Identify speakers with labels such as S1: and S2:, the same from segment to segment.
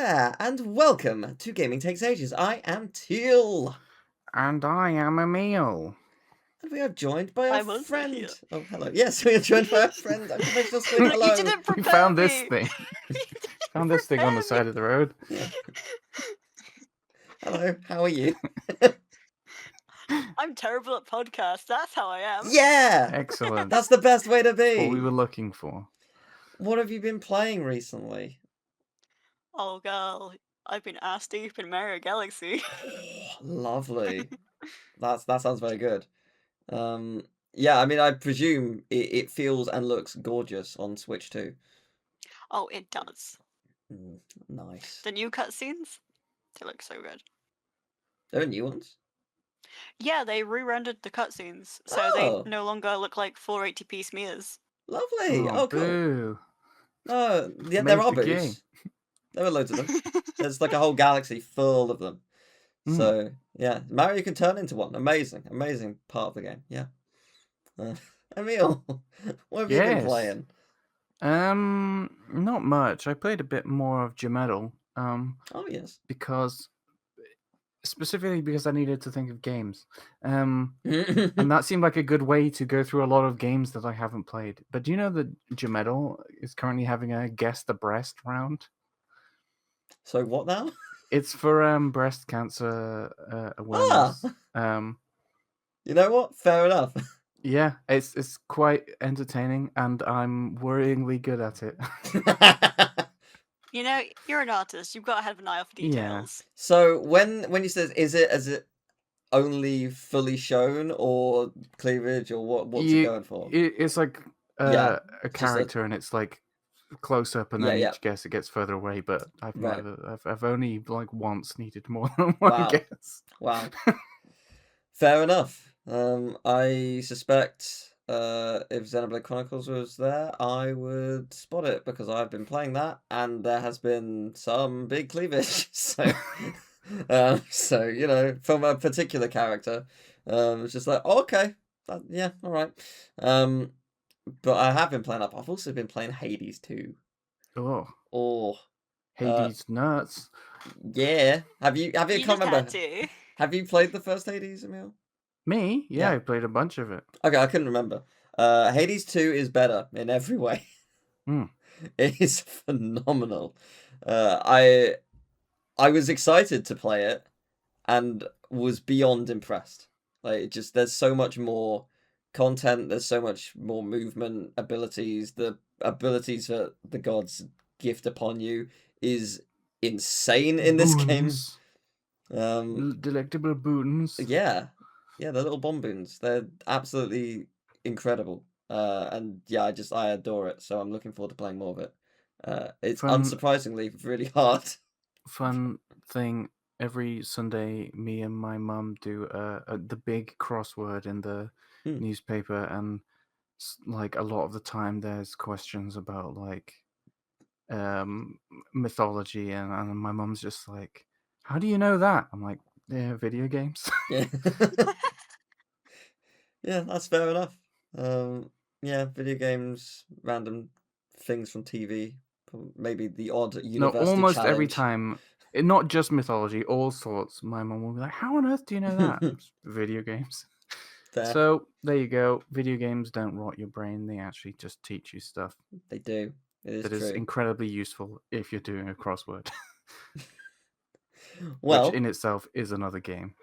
S1: there, and welcome to Gaming Takes Ages. I am Teal.
S2: And I am Emil.
S1: And we are joined by our
S3: I'm also
S1: friend.
S3: here.
S1: Oh, hello. Yes, we are joined by our friend, Unconventional Squid.
S3: Look,
S1: Hello.
S3: you didn't
S2: We
S3: prepare
S2: found
S3: me.
S2: this thing. Found this thing on the side of the road.
S1: Yeah. Hello, how are you?
S3: I'm terrible at podcasts. That's how I am.
S1: Yeah!
S2: Excellent.
S1: That's the best way to be.
S2: What we were looking for.
S1: What have you been playing recently?
S3: Oh, girl. I've been ass deep in Mario Galaxy.
S1: Lovely. That sounds very good. Yeah, I mean, I presume it feels and looks gorgeous on Switch too.
S3: Oh, it does.
S1: Nice.
S3: The new cutscenes, they look so good.
S1: There are new ones?
S3: Yeah, they re-rendered the cutscenes, so
S1: Oh.
S3: they no longer look like 480p smears.
S1: Lovely. Oh, cool.
S2: Boo.
S1: No, yeah,
S2: Made
S1: there are
S2: the game.
S1: boos. There are loads of them. There's like a whole galaxy full of them. So, yeah, Mario can turn into one. Amazing. Amazing part of the game. Yeah. Emil, what have you been playing?
S2: Not much. I played a bit more of Gemetal.
S1: Oh, yes.
S2: Specifically because I needed to think of games. And that seemed like a good way to go through a lot of games that I haven't played. But do you know that Gemetal is currently having a Guess the Breast round?
S1: So what now?
S2: It's for breast cancer awareness.
S1: You know what? Fair enough.
S2: Yeah, it's quite entertaining, and I'm worryingly good at it.
S3: You know, you're an artist. You've got to have an eye out for details.
S1: Yeah. So when you said, is it only fully shown or cleavage or what's it going for?
S2: It's like a character, and it's like close up, and then each guess it gets further away. But I've only like once needed more than one guess.
S1: Wow. Fair enough. I suspect if Xenoblade Chronicles was there, I would spot it because I've been playing that, and there has been some big cleavage. So, so you know, from a particular character, it's just like, oh, okay, yeah, all right. But I have been playing up. I've also been playing Hades 2.
S2: Oh, Hades nuts.
S1: Yeah. Have you? I can't remember.
S3: To.
S1: Have you played the first Hades, Emil?
S2: Me? Yeah, I played a bunch of it.
S1: Okay, I couldn't remember. Hades 2 is better in every way. It is phenomenal. I was excited to play it and was beyond impressed. Like, there's so much more content, there's so much more movement abilities. The abilities that the gods gift upon you is insane in this game.
S2: Delectable boons.
S1: Yeah, the little bomb boons. They're absolutely incredible. And yeah, I adore it. So I'm looking forward to playing more of it. It's unsurprisingly really hard.
S2: Fun thing. Every Sunday, me and my mum do the big crossword in the newspaper, and like a lot of the time, there's questions about like mythology, and my mum's just like, "How do you know that?" I'm like, "Yeah, video games."
S1: Yeah, yeah, that's fair enough. Yeah, video games, random things from TV, maybe the odd university
S2: almost
S1: challenge.
S2: every time. Not just mythology, all sorts. My mum will be like, "How on earth do you know that?" Video games.
S1: There.
S2: So there you go. Video games don't rot your brain; they actually just teach you stuff.
S1: They do. It is true.
S2: Incredibly useful if you're doing a crossword.
S1: Well,
S2: which in itself is another game.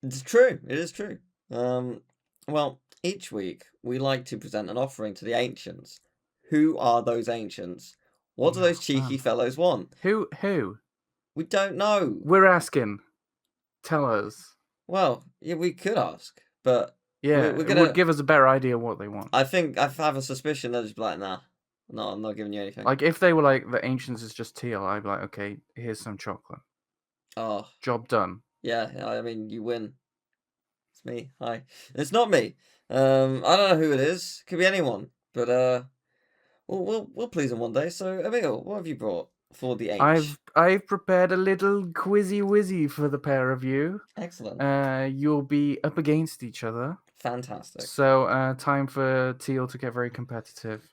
S1: It's true. It is true. Well, each week we like to present an offering to the ancients. Who are those ancients? What do those cheeky fellows want?
S2: Who?
S1: We don't know.
S2: We're asking. Tell us.
S1: Well, yeah, we could ask, but
S2: yeah, it would give us a better idea what they want.
S1: I think I have a suspicion they'll just be like, nah, no, I'm not giving you anything.
S2: Like if they were like the ancients is just teal, I'd be like, okay, here's some chocolate. Oh, job done.
S1: Yeah, I mean, you win. It's me. Hi. It's not me. I don't know who it is. Could be anyone. But we'll please them one day. So, Emil, what have you brought for the H?
S2: I've prepared a little quizzy wizzy for the pair of you.
S1: Excellent.
S2: You'll be up against each other.
S1: Fantastic.
S2: So, time for Teal to get very competitive,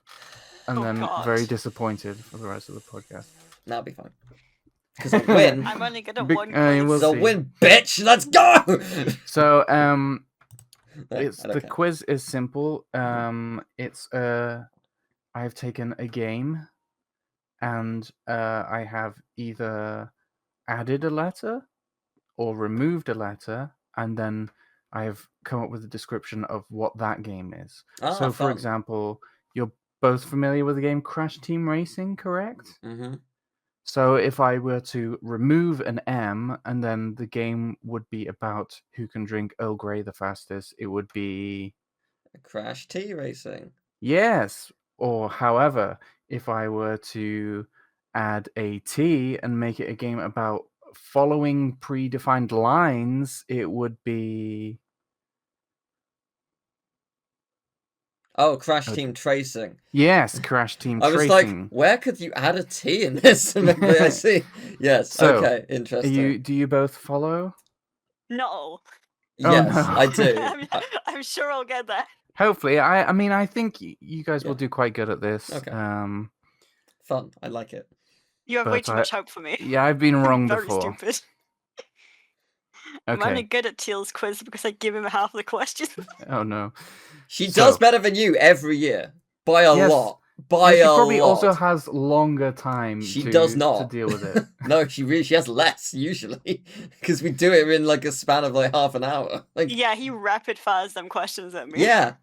S2: and then very disappointed for the rest of the podcast.
S1: That'll be fine. Because I'll win.
S3: I'm only good at
S2: Big-
S3: one quiz.
S2: we'll
S1: I'll
S2: see.
S1: win, bitch. Let's go.
S2: So
S1: No,
S2: it's
S1: I don't
S2: the
S1: care.
S2: quiz is simple. It's I've taken a game, and I have either added a letter or removed a letter, and then I have come up with a description of what that game is. So, for
S1: Fun.
S2: example, you're both familiar with the game Crash Team Racing, correct?
S1: Mm-hmm.
S2: So if I were to remove an M, and then the game would be about who can drink Earl Grey the fastest, it would be
S1: Crash Tea Racing.
S2: yes. Or however, if I were to add a T and make it a game about following predefined lines, it would be
S1: Crash Team Tracing.
S2: yes, Crash Team
S1: I was
S2: Tracing.
S1: like, where could you add a T in this? I see. Yes.
S2: So,
S1: okay. Interesting.
S2: do you both follow?
S3: No.
S1: Yes,
S2: no.
S1: I do.
S3: I'm sure I'll get that.
S2: Hopefully, I mean, I think you guys will do quite good at this.
S1: Okay. Fun. I like it.
S3: You have way too much hope for me.
S2: Yeah, I've been wrong
S3: Very
S2: before.
S3: stupid. I'm only good at Teal's quiz because I give him half the questions.
S2: Oh no.
S1: She does better than you every year by a lot. By
S2: she
S1: a
S2: probably
S1: lot.
S2: also has longer time.
S1: She
S2: to,
S1: does not
S2: to deal with it.
S1: No, she has less usually because we do it in like a span of like half an hour. Like
S3: yeah, he rapid fires them questions at me.
S1: yeah.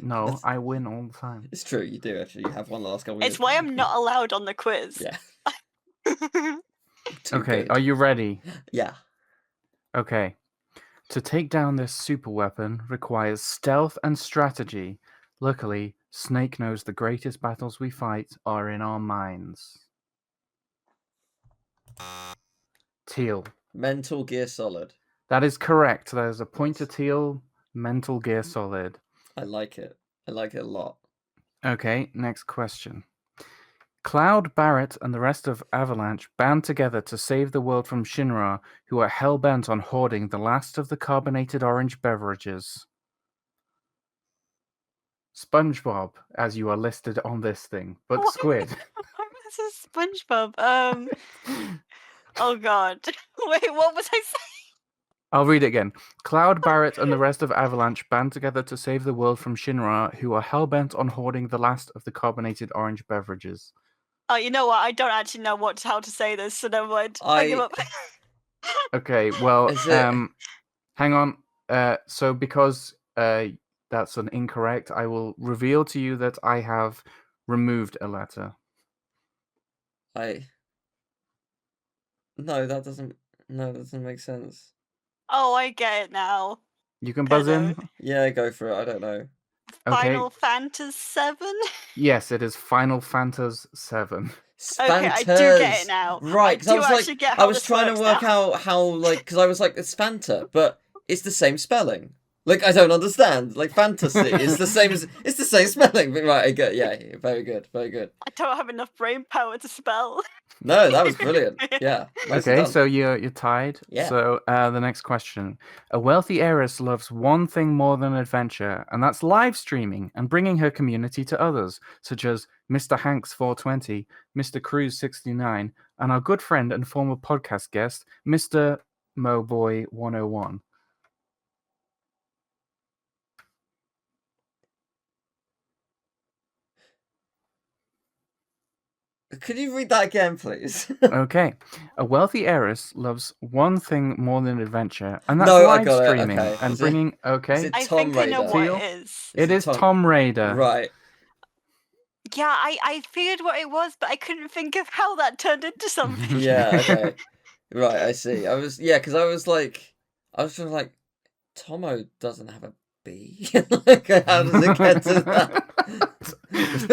S2: No, I win all the time.
S1: It's true, you do actually. You have one last goal.
S3: It's why I'm not allowed on the quiz.
S1: Yeah.
S2: Okay,
S1: good.
S2: are you ready?
S1: Yeah.
S2: Okay. To take down this super weapon requires stealth and strategy. Luckily, Snake knows the greatest battles we fight are in our minds. Teal.
S1: Mental Gear Solid.
S2: That is correct. There's a point to Teal. Mental Gear Solid.
S1: I like it. I like it a lot.
S2: Okay, next question. Cloud, Barrett, and the rest of Avalanche band together to save the world from Shinra, who are hell-bent on hoarding the last of the carbonated orange beverages. SpongeBob, as you are listed on this thing, but
S3: What?
S2: Squid.
S3: This is SpongeBob. Oh god. Wait, what was I saying?
S2: I'll read it again. Cloud, Barrett, and the rest of Avalanche band together to save the world from Shinra, who are hell-bent on hoarding the last of the carbonated orange beverages.
S3: Oh, you know what? I don't actually know how to say this, so never mind. I give up.
S2: Okay, well,
S1: Is it-
S2: hang on. So because that's an incorrect, I will reveal to you that I have removed a letter.
S1: No, that doesn't make sense.
S3: Oh, I get it now.
S2: You can buzz in?
S1: Yeah, go for it. I don't know.
S2: Okay.
S3: Final Fantasy 7?
S2: Yes, it is Final Fantasy 7.
S3: Okay, I do get it now.
S1: Right, because I was trying to work
S3: out
S1: how like, because I was like, it's Fanta, but it's the same spelling. Like, I don't understand. Like, fantasy is the same as it's the same spelling. But right, I get. Yeah, very good, very good.
S3: I don't have enough brain power to spell.
S1: No, that was brilliant. Yeah.
S2: Okay, so you're tied.
S1: Yeah.
S2: So the next question: a wealthy heiress loves one thing more than adventure, and that's live streaming and bringing her community to others, such as Mr. Hanks 420, Mr. Cruz 69, and our good friend and former podcast guest, Mr. Moboy 101.
S1: Could you read that again, please?
S2: Okay. A wealthy heiress loves one thing more than adventure, and that's live streaming and bringing. Okay.
S3: I think I know what it is.
S2: It is Tom Raider.
S1: Right.
S3: Yeah, I figured what it was, but I couldn't think of how that turned into something.
S1: Yeah. Okay. Right. I see. Because I was just like, Tomo doesn't have a B. Like, how does it get to that?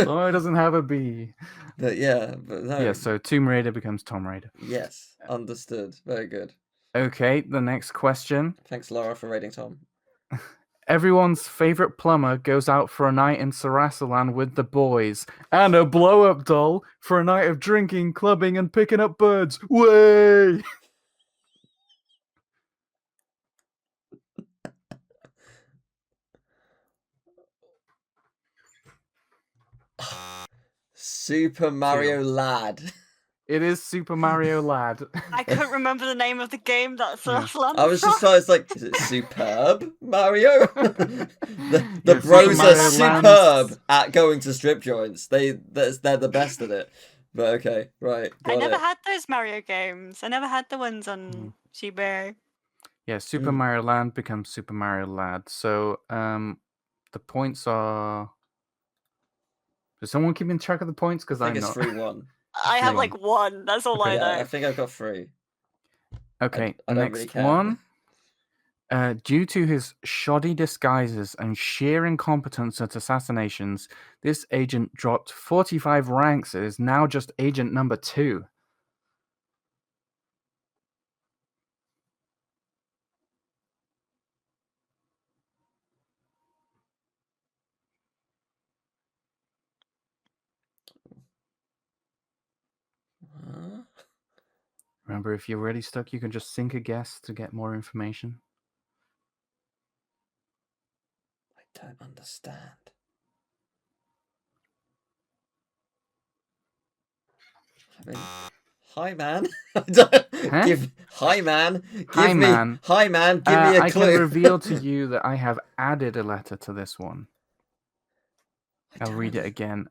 S2: Oh, it doesn't have a B.
S1: But no.
S2: Yeah, so Tomb Raider becomes Tom Raider.
S1: Yes, understood. Very good.
S2: Okay, the next question.
S1: Thanks, Laura, for rating Tom.
S2: Everyone's favorite plumber goes out for a night in Sarasalan with the boys and a blow-up doll for a night of drinking, clubbing, and picking up birds. Way!
S1: Super Mario Lad.
S2: It is Super Mario Lad.
S3: I couldn't remember the name of the game. That's
S2: Yeah.
S1: I was just like, is it superb, Mario? the
S2: Yeah,
S1: bros
S2: Super
S1: are
S2: Mario
S1: superb
S2: Land's-
S1: at going to strip joints. They're the best at it. But okay, right, got
S3: I never
S1: it.
S3: had those Mario games. I never had the ones on Shiba.
S2: Yeah, Super Mario Land becomes Super Mario Lad. So the points are. Is someone keeping track of the points? Because
S1: I think
S2: I'm
S1: it's
S2: not.
S1: 3-1.
S3: I have like one. That's all I know.
S1: Yeah, I think I've got 3.
S2: Okay,
S1: I don't
S2: next
S1: really care.
S2: one. Due to his shoddy disguises and sheer incompetence at assassinations, this agent dropped 45 ranks and is now just agent number 2.
S1: Huh?
S2: Remember, if you're really stuck, you can just sink a guess to get more information.
S1: I don't understand. I mean, hi man. Hi man. Give me
S2: man.
S1: Hi man. Give me a
S2: I
S1: clue.
S2: can reveal to you that I have added a letter to this one. I'll read it again.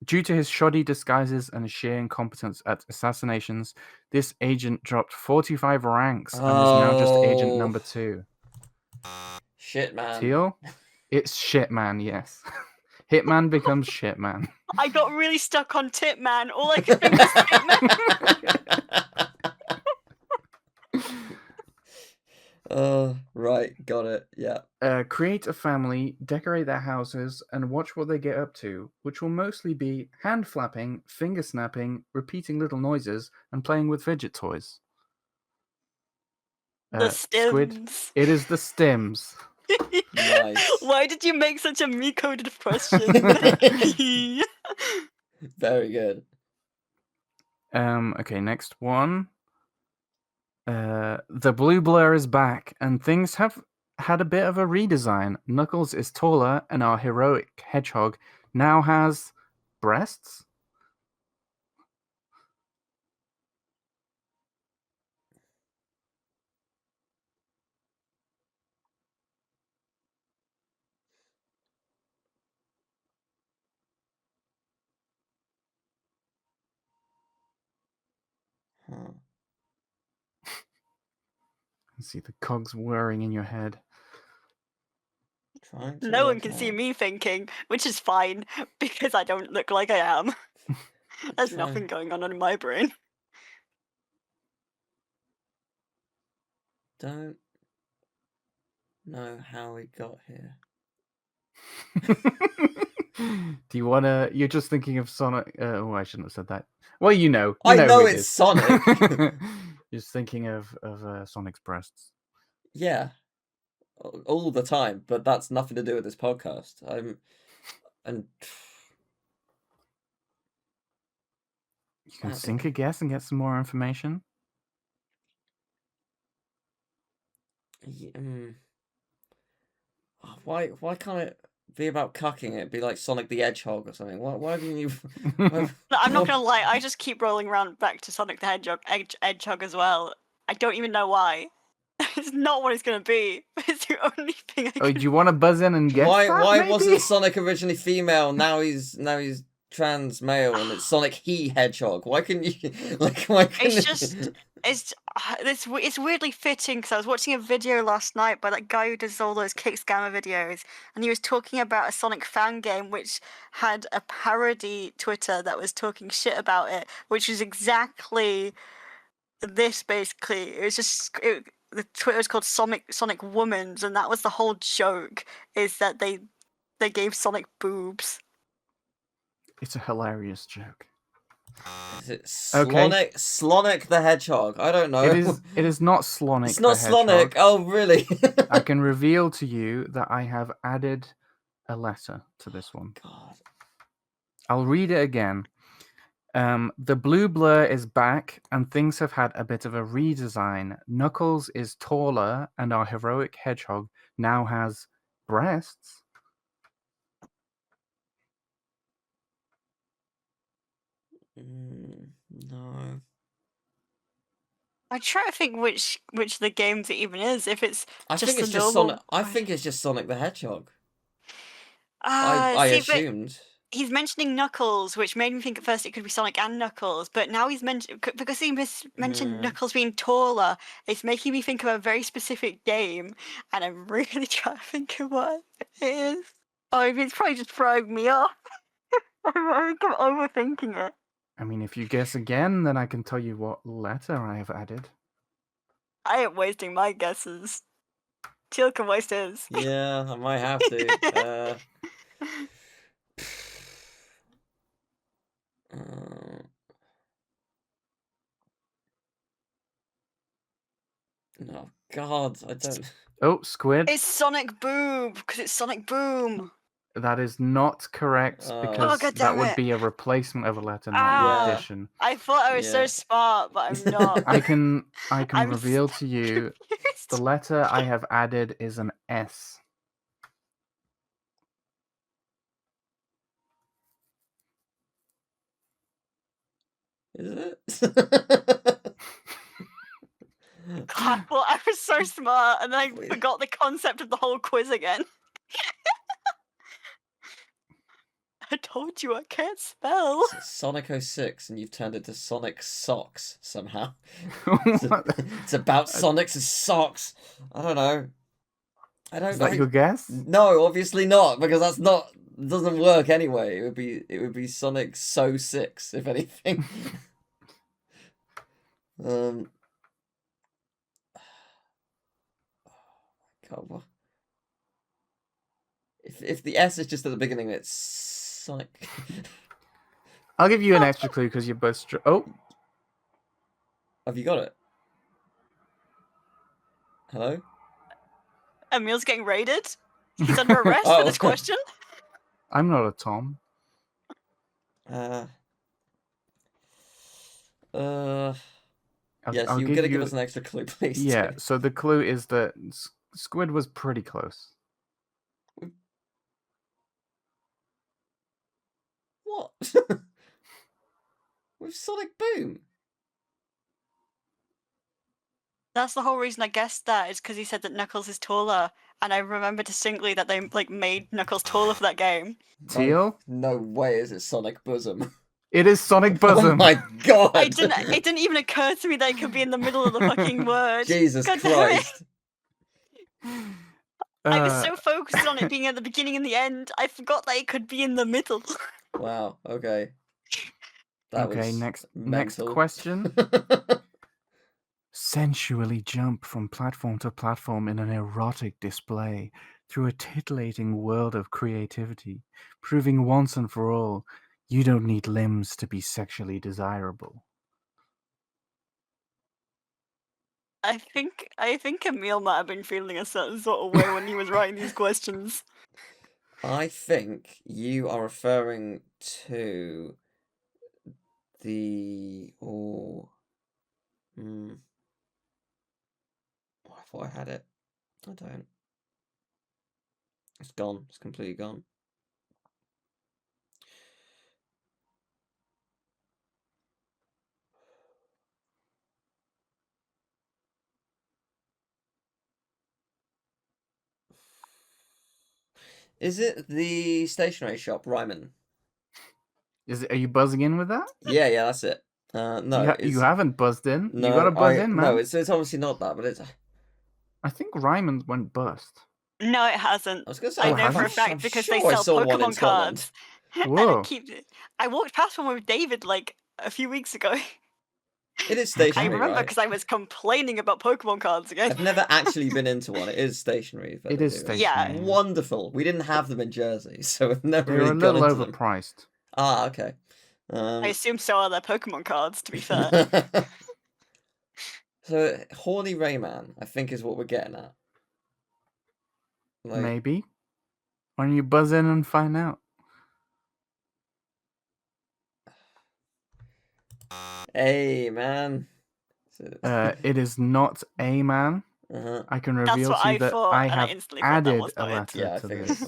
S2: Due to his shoddy disguises and sheer incompetence at assassinations, this agent dropped 45 ranks and is now just agent number 2.
S1: Shit man.
S2: Teal? It's Shitman, yes. Hitman becomes Shitman.
S3: I got really stuck on Tipman. All I could think was Tipman.
S1: Right, got it. Yeah.
S2: Create a family, decorate their houses, and watch what they get up to, which will mostly be hand flapping, finger snapping, repeating little noises, and playing with fidget toys.
S3: The
S2: Squid.
S3: Stims.
S2: It is the Stims.
S1: Nice.
S3: Why did you make such a me-coded question?
S1: Very good.
S2: Okay, next one. The blue blur is back, and things have had a bit of a redesign. Knuckles is taller, and our heroic hedgehog now has breasts.
S1: Huh.
S2: See the cogs whirring in your head.
S3: No one can see me thinking, which is fine, because I don't look like I am. There's nothing going on in my brain.
S1: Don't know how we got here.
S2: Do you want to... You're just thinking of Sonic... oh, I shouldn't have said that. Well, you know.
S1: I know
S2: who it
S1: it's
S2: is.
S1: Sonic.
S2: You're just thinking of Sonic's breasts.
S1: Yeah. All the time, but that's nothing to do with this podcast.
S2: You can sink a guess and get some more information.
S1: Why can't it be about cucking it? Be like Sonic the Hedgehog or something. Why didn't you?
S3: I'm not gonna lie. I just keep rolling around back to Sonic the Hedgehog as well. I don't even know why. It's not what it's gonna be. It's the only thing I can...
S2: Do you want to buzz in and guess?
S1: Why wasn't Sonic originally female? Now he's trans male, and it's Sonic he Hedgehog. Why couldn't you
S3: it's weirdly fitting because I was watching a video last night by that guy who does all those Kicks Gamma videos, and he was talking about a Sonic fan game which had a parody Twitter that was talking shit about it, which is exactly this. Basically, it was just the Twitter was called Sonic Womans, and that was the whole joke, is that they gave Sonic boobs.
S2: It's a hilarious joke.
S1: Is it Slonic the Hedgehog? I don't know.
S2: It is not Slonic.
S1: It's not Slonic. Oh, really?
S2: I can reveal to you that I have added a letter to this one.
S1: God.
S2: I'll read it again. The blue blur is back, and things have had a bit of a redesign. Knuckles is taller, and our heroic hedgehog now has breasts.
S1: No.
S3: I try to think which of the games it even is. If it's
S1: I
S3: just
S1: think it's
S3: the
S1: just
S3: normal.
S1: Sonic. I think it's just Sonic the Hedgehog. I
S3: See, but
S1: assumed.
S3: he's mentioning Knuckles, which made me think at first it could be Sonic and Knuckles. But now he's because he mentioned Knuckles being taller. It's making me think of a very specific game, and I'm really trying to think of what it is. Oh, it's probably just throwing me off. I think I'm overthinking it.
S2: I mean, if you guess again, then I can tell you what letter I have added.
S3: I ain't wasting my guesses. Teal can waste his.
S1: Yeah, I might have to. No, God, I don't.
S2: Oh, Squid.
S3: It's Sonic Boom, because it's Sonic Boom.
S2: That is not correct because
S3: God
S2: that
S3: damn
S2: would
S3: it.
S2: be a replacement of a letter, not
S3: Ah.
S2: an addition.
S3: I thought I was so
S1: Yeah.
S3: smart, but I'm not.
S2: I can
S3: I'm
S2: reveal to you
S3: confused.
S2: the letter I have added is an S.
S1: Is it?
S3: God, well, I was so smart, and then I forgot the concept of the whole quiz again. I told you I can't spell.
S1: It's Sonic 06, and you've turned it to Sonic Socks somehow. It's about Sonic's socks. I don't know.
S2: Is that your guess?
S1: No, obviously not, because that's not doesn't work anyway. It would be Sonic So 6, if anything. God, what? If the S is just at the beginning, it's Sonic.
S2: I'll give you an extra clue because you're both. Oh,
S1: Have you got it? Hello?
S3: Emil's getting raided? He's under arrest for this question?
S2: I'm not a Tom.
S1: Yes, you've got to give us an extra clue, please.
S2: Yeah, so the clue is that Squid was pretty close.
S1: What? With Sonic Boom?
S3: That's the whole reason I guessed that, is because he said that Knuckles is taller, and I remember distinctly that they made Knuckles taller for that game.
S2: Teal?
S1: No way is it Sonic Bosom.
S2: It is Sonic Bosom.
S1: Oh my God!
S3: It didn't even occur to me that it could be in the middle of the fucking word.
S1: Jesus Christ!
S3: I was so focused on it being at the beginning and the end, I forgot that it could be in the middle.
S1: Wow. Okay.
S2: Okay. Next question. Sensually jump from platform to platform in an erotic display through a titillating world of creativity, proving once and for all you don't need limbs to be sexually desirable.
S3: I think Emil might have been feeling a certain sort of way when he was writing these questions.
S1: I think you are referring to the I thought I had it. I don't. It's gone. It's completely gone. Is it the stationery shop, Ryman?
S2: Are you buzzing in with that?
S1: Yeah, that's it. No,
S2: you haven't buzzed in.
S1: No,
S2: you got to buzz in, man.
S1: No, it's obviously not that, but it's.
S2: I think Ryman went bust.
S3: No, it hasn't.
S1: I was gonna say,
S3: I know for a fact because they sell Pokemon cards.
S2: Whoa!
S3: I walked past one with David like a few weeks ago.
S1: It is stationary.
S3: I remember because I was complaining about Pokemon cards again.
S1: I've never actually been into one. It is stationary.
S2: It is stationary.
S3: Yeah.
S1: Wonderful. We didn't have them in Jersey, so we've never
S2: They're
S1: really
S2: a little
S1: got into
S2: overpriced.
S1: Them. Ah, okay.
S3: I assume so are their Pokemon cards, to be fair.
S1: So, horny Rayman, I think, is what we're getting at.
S2: Maybe. Why don't you buzz in and find out?
S1: Hey, man.
S2: It is not a man. I can reveal to you that I have added a letter to this.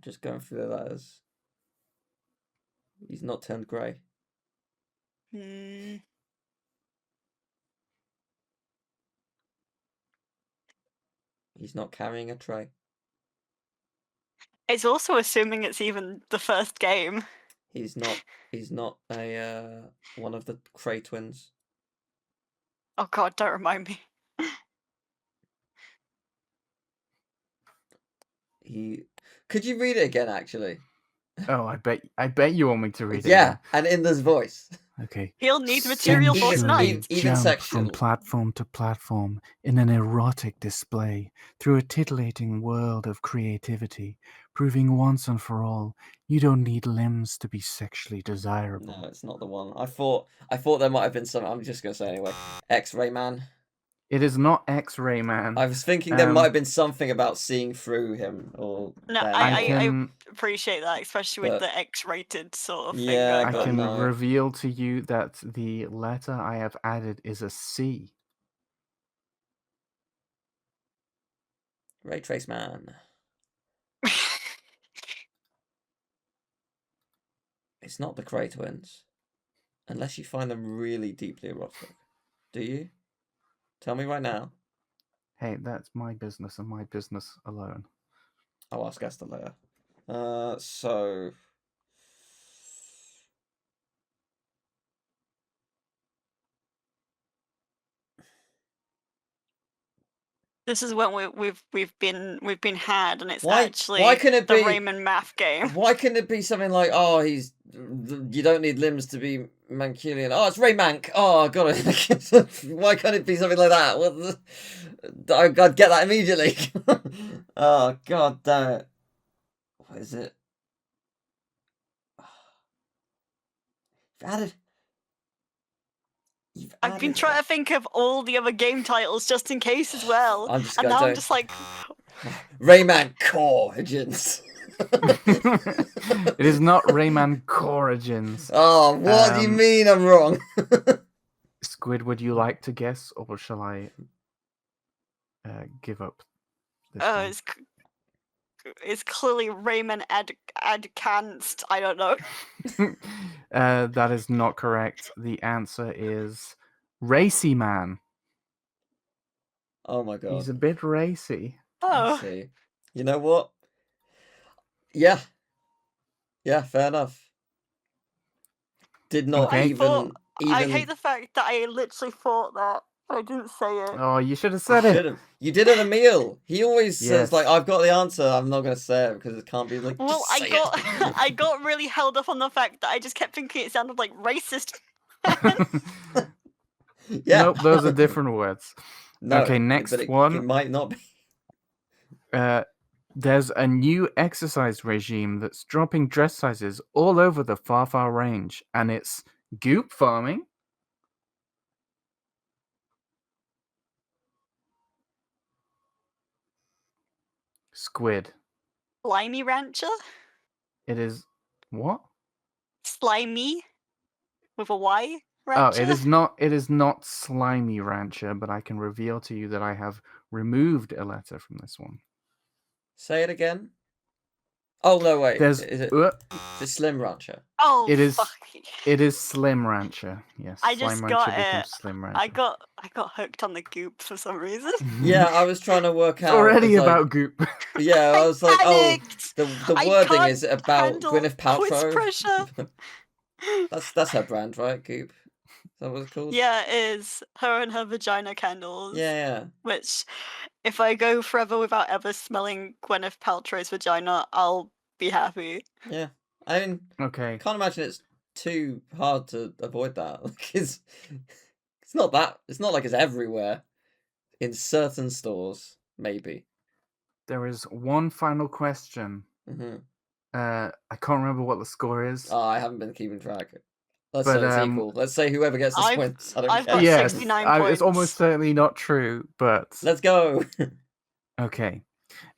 S1: Just going through the letters. He's not turned grey.
S3: Hmm.
S1: He's not carrying a tray.
S3: It's also assuming it's even the first game.
S1: He's not a one of the Cray twins.
S3: Oh god, don't remind me.
S1: Could you read it again, actually?
S2: Oh, I bet you want me to read it.
S1: Yeah, and in this voice.
S2: Okay.
S3: He'll need material for tonight.
S1: Even
S2: jump
S1: sectional.
S2: from platform to platform in an erotic display through a titillating world of creativity, proving once and for all you don't need limbs to be sexually desirable.
S1: No, it's not the one. I thought there might have been some. I'm just gonna say anyway. X-Ray Man.
S2: It is not X-Ray Man.
S1: I was thinking there might have been something about seeing through him, or
S3: No, I appreciate that, especially with the X-rated sort of thing.
S1: Yeah,
S2: I can reveal to you that the letter I have added is a C.
S1: Ray Trace Man. It's not the Cray twins, unless you find them really deeply erotic. Do you? Tell me right now.
S2: Hey, that's my business and my business alone.
S1: I'll ask Esther later. So...
S3: This is when we've been had, and it's
S1: why
S3: actually
S1: can it
S3: the
S1: be,
S3: Rayman math game.
S1: Why couldn't it be something like, oh, you don't need limbs to be Mancunian. Oh, it's Ray Mank. Oh, I got it. Why can't it be something like that? I'd get that immediately. Oh, god damn it. What is it?
S3: I've been trying to think of all the other game titles just in case as well. I'm just like...
S1: Rayman Origins.
S2: It is not Rayman Origins.
S1: Oh, what do you mean I'm wrong?
S2: Squid, would you like to guess, or shall I give up?
S3: It's clearly Rayman Advanced. I don't know.
S2: That is not correct. The answer is Racy Man.
S1: Oh my god.
S2: He's a bit racy.
S3: Oh.
S1: I see. You know what? Yeah. Yeah, fair enough. Did not even...
S3: I hate the fact that I literally thought that. I didn't say it.
S2: Oh, you should have said it.
S1: You did it, Emil. He always says, like, I've got the answer. I'm not going to say it because it can't be like,
S3: well, I got really held up on the fact that I just kept thinking it sounded like racist.
S2: Yeah. Nope, those are different words.
S1: No,
S2: okay, next one.
S1: It might not be.
S2: There's a new exercise regime that's dropping dress sizes all over the far range, and it's goop farming. Squid.
S3: Slimy Rancher?
S2: It is what?
S3: Slimy with a Y Rancher?
S2: Oh, it is not Slimy Rancher, but I can reveal to you that I have removed a letter from this one.
S1: Say it again. Oh no, wait.
S2: There's
S1: is it Slim Rancher?
S3: Oh,
S2: it is Slim Rancher. Yes.
S3: I just
S2: Slime
S3: got
S2: Rancher
S3: it.
S2: Slim Rancher.
S3: I got hooked on the goop for some reason.
S1: Yeah, I was trying to work out.
S2: Already about goop.
S1: Yeah, I was like, the wording is about Gwyneth Paltrow.
S3: Pressure.
S1: that's her brand, right? Goop. Is that what it's called?
S3: Yeah, it is. Her and her vagina candles.
S1: Yeah.
S3: Which, if I go forever without ever smelling Gwyneth Paltrow's vagina, I'll be happy.
S1: Yeah. I mean,
S2: okay.
S1: I can't imagine it's too hard to avoid that. It's not like it's everywhere. In certain stores, maybe.
S2: There is one final question.
S1: Mm-hmm.
S2: I can't remember what the score is.
S1: Oh, I haven't been keeping track. Let's say it's equal. Let's say whoever gets the points.
S3: I've got 69 points.
S2: It's almost certainly not true, but...
S1: Let's go!
S2: Okay.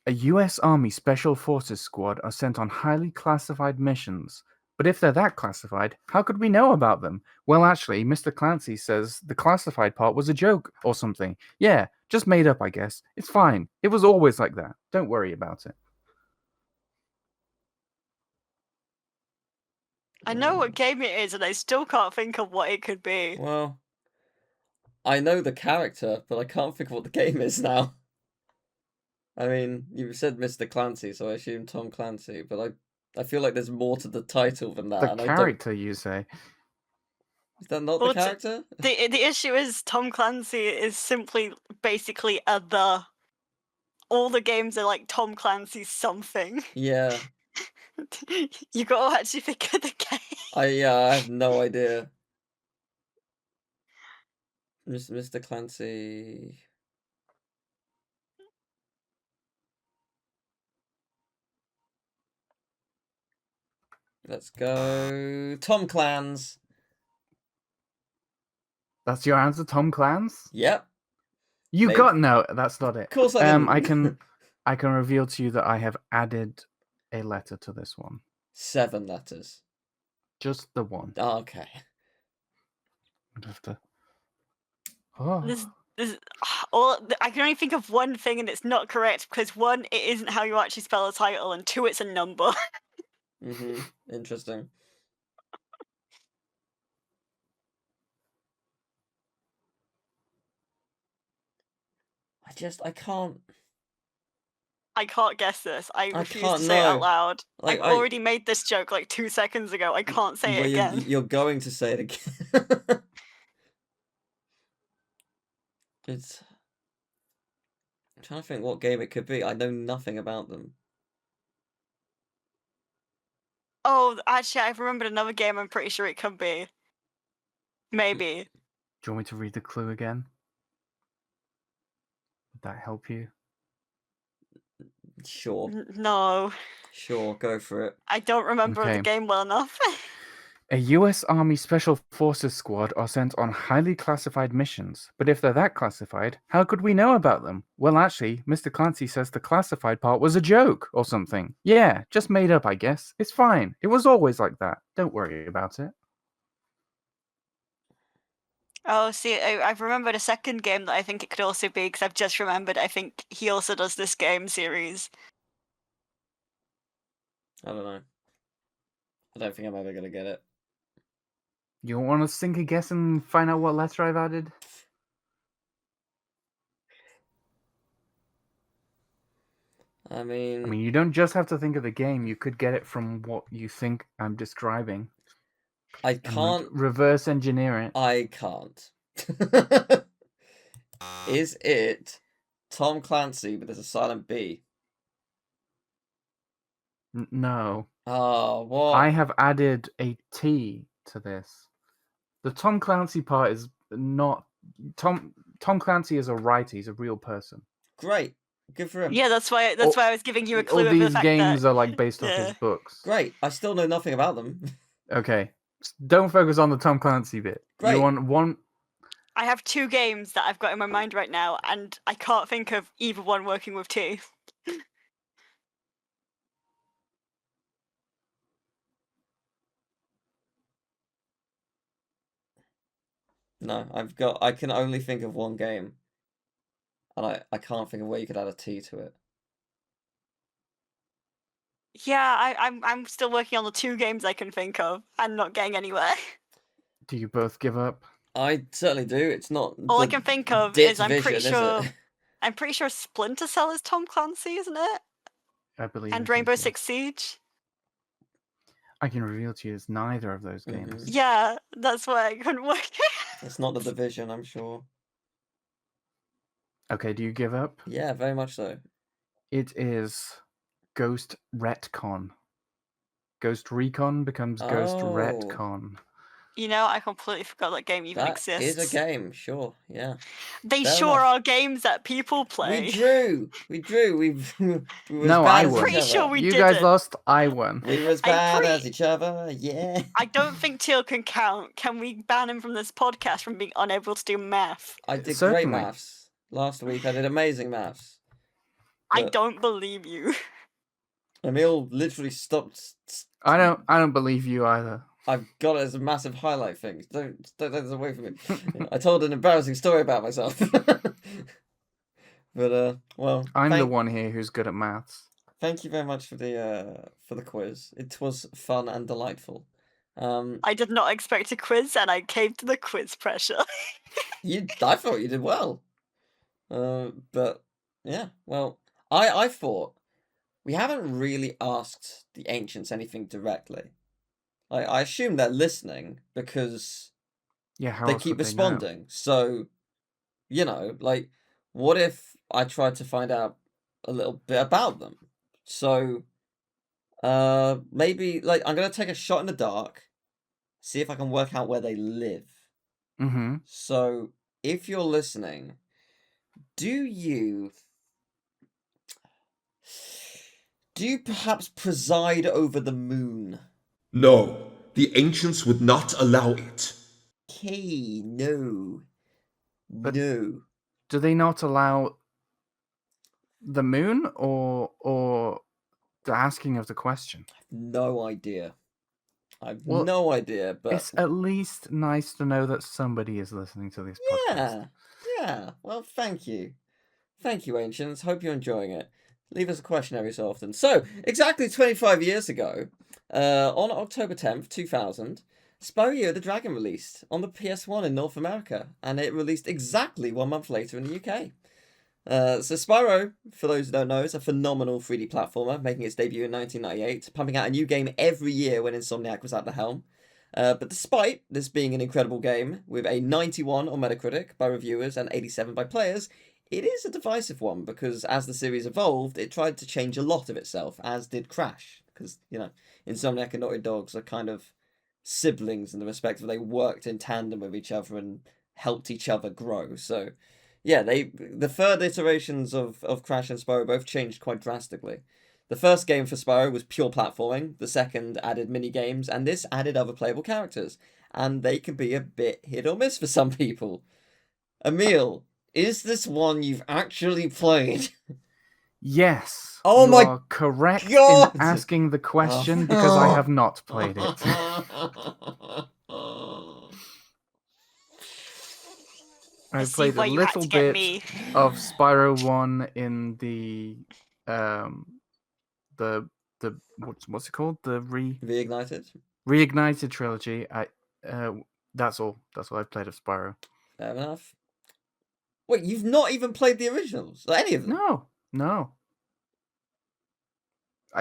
S2: A US Army Special Forces squad are sent on highly classified missions. But if they're that classified, how could we know about them? Well, actually, Mr. Clancy says the classified part was a joke or something. Yeah, just made up, I guess. It's fine. It was always like that. Don't worry about it.
S3: I know what game it is, and I still can't think of what it could be.
S1: Well, I know the character, but I can't think of what the game is now. I mean, you said Mr. Clancy, so I assume Tom Clancy, but I feel like there's more to the title than that.
S2: The
S1: and
S2: character, you say?
S1: Is that not the character?
S3: The issue is Tom Clancy is simply basically the. All the games are like Tom Clancy's something.
S1: Yeah.
S3: You gotta actually think of the game.
S1: I have no idea. Mr. Clancy. Let's go. Tom Clans.
S2: That's your answer, Tom Clans?
S1: Yep.
S2: You got no. That's not it.
S1: Of course I didn't.
S2: I can reveal to you that I have added a letter to this one.
S1: 7 letters.
S2: Just the one.
S1: Oh, okay.
S2: I'd have to. Oh.
S3: I can only think of one thing, and it's not correct because 1, it isn't how you actually spell a title, and 2, it's a number.
S1: Interesting. I can't.
S3: I can't guess this. I refuse to
S1: can't
S3: say it out
S1: know.
S3: loud.
S1: Like,
S3: I've already made this joke like 2 seconds ago. I can't say it again.
S1: You're going to say it again. I'm trying to think what game it could be. I know nothing about them.
S3: Oh, actually, I've remembered another game I'm pretty sure it could be. Maybe.
S2: Do you want me to read the clue again? Would that help you?
S1: Sure.
S3: No.
S1: Sure, go for it.
S3: I don't remember the game well enough.
S2: A US Army Special Forces squad are sent on highly classified missions. But if they're that classified, how could we know about them? Well, actually, Mr. Clancy says the classified part was a joke or something. Yeah, just made up, I guess. It's fine. It was always like that. Don't worry about it.
S3: Oh, see, I've remembered a second game that I think it could also be, because I've just remembered I think he also does this game series.
S1: I don't know. I don't think I'm ever going to get it.
S2: You want to sink a guess and find out what letter I've added?
S1: I mean,
S2: you don't just have to think of the game. You could get it from what you think I'm describing.
S1: I can't
S2: reverse engineer it.
S1: I can't. Is it Tom Clancy, but there's a silent B?
S2: No.
S1: Oh, what?
S2: I have added a T to this. The Tom Clancy part is not Tom Clancy is a writer. He's a real person.
S1: Great. Good for him.
S3: Yeah, that's why I was giving you a clue.
S2: All these games are like based off his books.
S1: Great. I still know nothing about them.
S2: Okay. Don't focus on the Tom Clancy bit.
S1: Great.
S2: You want one.
S3: I have 2 games that I've got in my mind right now, and I can't think of either one working with T.
S1: No, I can only think of one game. And I can't think of where you could add a T to it.
S3: Yeah, I'm still working on the 2 games I can think of and not getting anywhere.
S2: Do you both give up?
S1: I certainly do. It's not.
S3: All I can think of is I'm pretty sure Splinter Cell is Tom Clancy, isn't it?
S2: I believe.
S3: And Rainbow Six Siege.
S2: I can reveal to you it's neither of those games.
S3: Yeah, that's why I couldn't work.
S1: It's not The Division, I'm sure.
S2: Okay, do you give up?
S1: Yeah, very much so.
S2: It is Ghost Retcon. Ghost Recon becomes Ghost Retcon.
S3: You know, I completely forgot that game even exists.
S1: That is a game, sure, yeah.
S3: They sure are games that people play.
S1: We drew.
S2: No, I won.
S3: I'm pretty sure we didn't.
S2: You guys lost, I won.
S1: We were as bad as each other, yeah.
S3: I don't think Teal can count. Can we ban him from this podcast from being unable to do math?
S1: I did great maths. Last week I did amazing maths.
S3: I don't believe you.
S1: Emil literally stopped.
S2: I don't believe you either.
S1: I've got it as a massive highlight thing. Don't take this away from me. I told an embarrassing story about myself. But well,
S2: I'm the one here who's good at maths.
S1: Thank you very much for the quiz. It was fun and delightful.
S3: I did not expect a quiz, and I came to the quiz pressure.
S1: I thought you did well. But yeah, well, I thought we haven't really asked the ancients anything directly. I assume they're listening because
S2: how
S1: they
S2: else
S1: keep
S2: would they know?
S1: responding. So, like, what if I tried to find out a little bit about them? So, maybe, like, I'm gonna take a shot in the dark, see if I can work out where they live.
S2: Mm-hmm.
S1: So, if you're listening, do you perhaps preside over the moon?
S4: No, the ancients would not allow it.
S1: Okay, no.
S2: But
S1: No.
S2: do they not allow the moon or the asking of the question?
S1: No idea. I've
S2: Well,
S1: no idea, but
S2: it's at least nice to know that somebody is listening to this podcast.
S1: yeah. Well, thank you. Thank you, Ancients. Hope you're enjoying it. Leave us a question every so often. So, exactly 25 years ago, on October 10th, 2000, Spyro Year the Dragon released on the PS1 in North America, and it released exactly 1 month later in the UK. So Spyro, for those who don't know, is a phenomenal 3D platformer, making its debut in 1998, pumping out a new game every year when Insomniac was at the helm. But despite this being an incredible game, with a 91 on Metacritic by reviewers and 87 by players, it is a divisive one because as the series evolved, it tried to change a lot of itself, as did Crash. Because, Insomniac and Naughty Dogs are kind of siblings in the respect that they worked in tandem with each other and helped each other grow. So, yeah, the third iterations of Crash and Spyro both changed quite drastically. The first game for Spyro was pure platforming, the second added mini games, and this added other playable characters. And they can be a bit hit or miss for some people. Emil, is this one you've actually played?
S2: Yes.
S1: Oh
S2: you are correct
S1: God!
S2: in asking the question because I have not played it. I played a little bit of Spyro 1 in the what's it called? The Reignited trilogy. That's all I've played of Spyro.
S1: Fair enough. Wait, you've not even played the originals? Or any of them?
S2: No.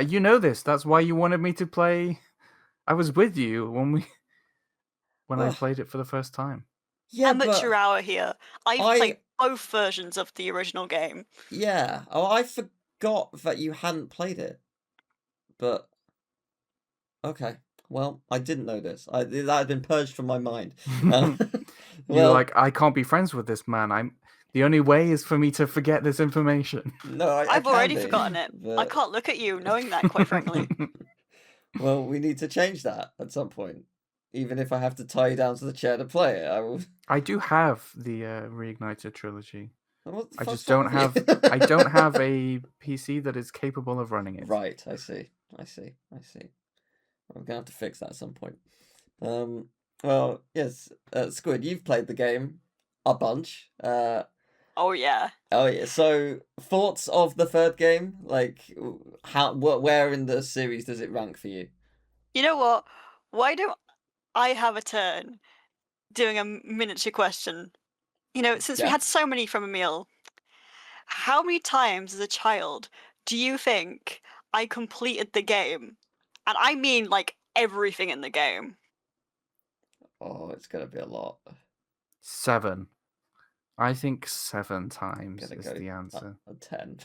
S2: You know this. That's why you wanted me to play. I was with you when I played it for the first time.
S1: Yeah,
S3: Amateur hour here. I've played both versions of the original game.
S1: Yeah. Oh, I forgot that you hadn't played it. But okay. Well, I didn't know this. That had been purged from my mind.
S2: You're like, I can't be friends with this man. The only way is for me to forget this information.
S1: No,
S3: I've already forgotten it. But... I can't look at you knowing that, quite frankly.
S1: Well, we need to change that at some point. Even if I have to tie you down to the chair to play it, I will.
S2: I do have the Reignited trilogy.
S1: I
S2: just don't have. I don't have a PC that is capable of running it.
S1: Right. I see. We're gonna have to fix that at some point. Well, yes, Squid, you've played the game a bunch.
S3: Oh yeah.
S1: So, thoughts of the third game? Like, where in the series does it rank for you?
S3: You know what? Why don't I have a turn doing a miniature question? Since we had so many from Emil, how many times as a child do you think I completed the game? And I mean, like, everything in the game.
S1: Oh, it's gonna be a lot.
S2: 7. I think 7 times is the answer.
S1: 10.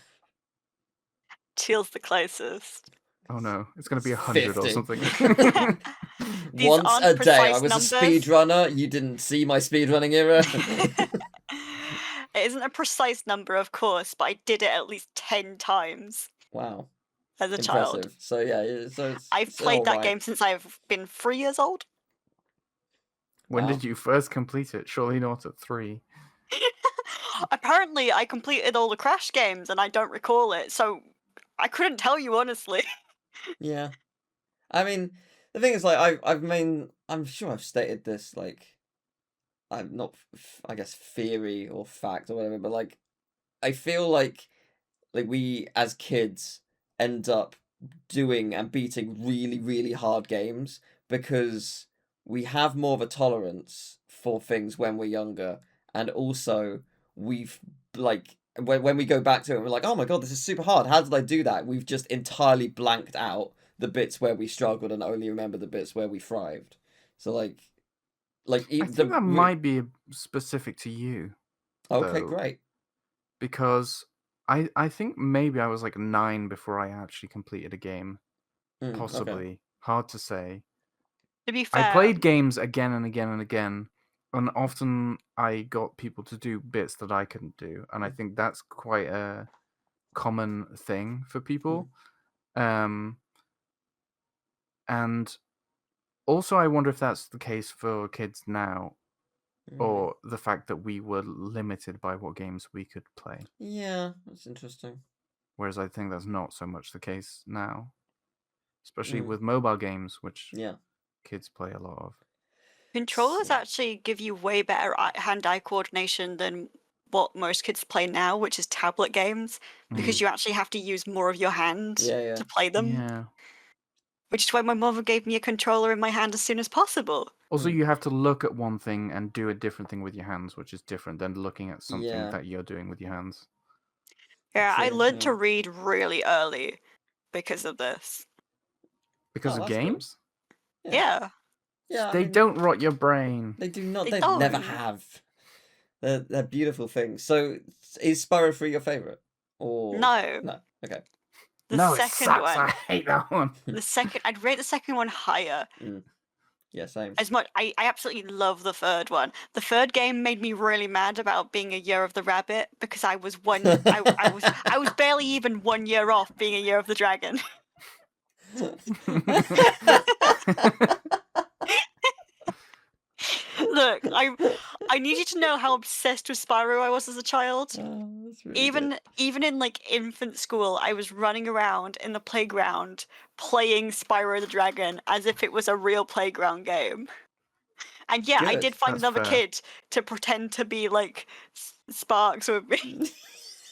S3: Teal's the closest.
S2: Oh no, it's gonna be 100
S1: 50.
S2: or something.
S1: Once a day, I was a speedrunner. You didn't see my speedrunning era.
S3: It isn't a precise number, of course, but I did it at least 10 times.
S1: Wow.
S3: As a child.
S1: So yeah,
S3: I've played that game since I've been 3 years old.
S2: When did you first complete it? Surely not at 3.
S3: Apparently, I completed all the Crash games and I don't recall it, so I couldn't tell you honestly.
S1: Yeah. I mean, the thing is, like, I'm sure I've stated this, like, I'm not, I guess, theory or fact or whatever, but, like, I feel like we, as kids, end up doing and beating really, really hard games because we have more of a tolerance for things when we're younger, and also we've like when we go back to it, we're like, oh my god, this is super hard. How did I do that? We've just entirely blanked out the bits where we struggled and only remember the bits where we thrived. So like
S2: I think that might be specific to you.
S1: Okay,
S2: though,
S1: great.
S2: Because I think maybe I was like 9 before I actually completed a game. Possibly.
S1: Okay.
S2: Hard to say.
S3: To be fair,
S2: I played games again and again and again, and often I got people to do bits that I couldn't do, and I think that's quite a common thing for people. And also, I wonder if that's the case for kids now, or the fact that we were limited by what games we could play.
S1: Yeah, that's interesting.
S2: Whereas I think that's not so much the case now, especially with mobile games, which kids play a lot of.
S3: Controllers actually give you way better hand-eye coordination than what most kids play now, which is tablet games, because you actually have to use more of your hand to play them.
S2: Yeah.
S3: Which is why my mother gave me a controller in my hand as soon as possible.
S2: Also, you have to look at one thing and do a different thing with your hands, which is different than looking at something that you're doing with your hands.
S3: Yeah, I learned to read really early because of this.
S2: Because of games?
S3: Cool. Yeah.
S2: They don't rot your brain.
S1: They do not. They never have. They're beautiful things. So, is Spyro 3 your favorite? Or
S3: no?
S1: No. Okay.
S3: The second one.
S2: I hate that one.
S3: I'd rate the second one higher.
S1: Yeah, same.
S3: As much, I absolutely love the third one. The third game made me really mad about being a Year of the Rabbit because I was I was barely even 1 year off being a Year of the Dragon. Look, I need you to know how obsessed with Spyro I was as a child.
S1: That's really
S3: Even in like infant school, I was running around in the playground playing Spyro the Dragon as if it was a real playground game. And yeah, I did find another kid to pretend to be like Sparks with me.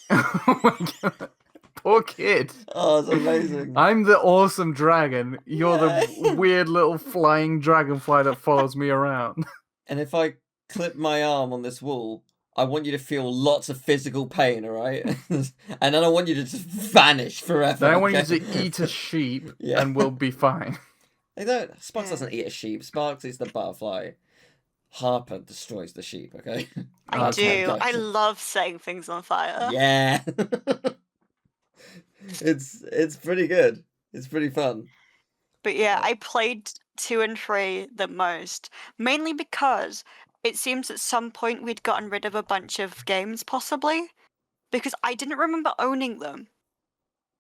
S2: Oh my god. Poor kid.
S1: Oh, it's amazing.
S2: I'm the awesome dragon. You're the weird little flying dragonfly that follows me around.
S1: And if I clip my arm on this wall, I want you to feel lots of physical pain, alright? And then I want you to just vanish forever.
S2: Then I want you to eat a sheep and we'll be fine.
S1: Sparks doesn't eat a sheep. Sparks is the butterfly. Harper destroys the sheep, okay?
S3: I do. I love setting things on fire.
S1: Yeah. It's pretty good. It's pretty fun.
S3: But yeah, I played 2 and 3 the most, mainly because it seems at some point we'd gotten rid of a bunch of games, possibly, because I didn't remember owning them.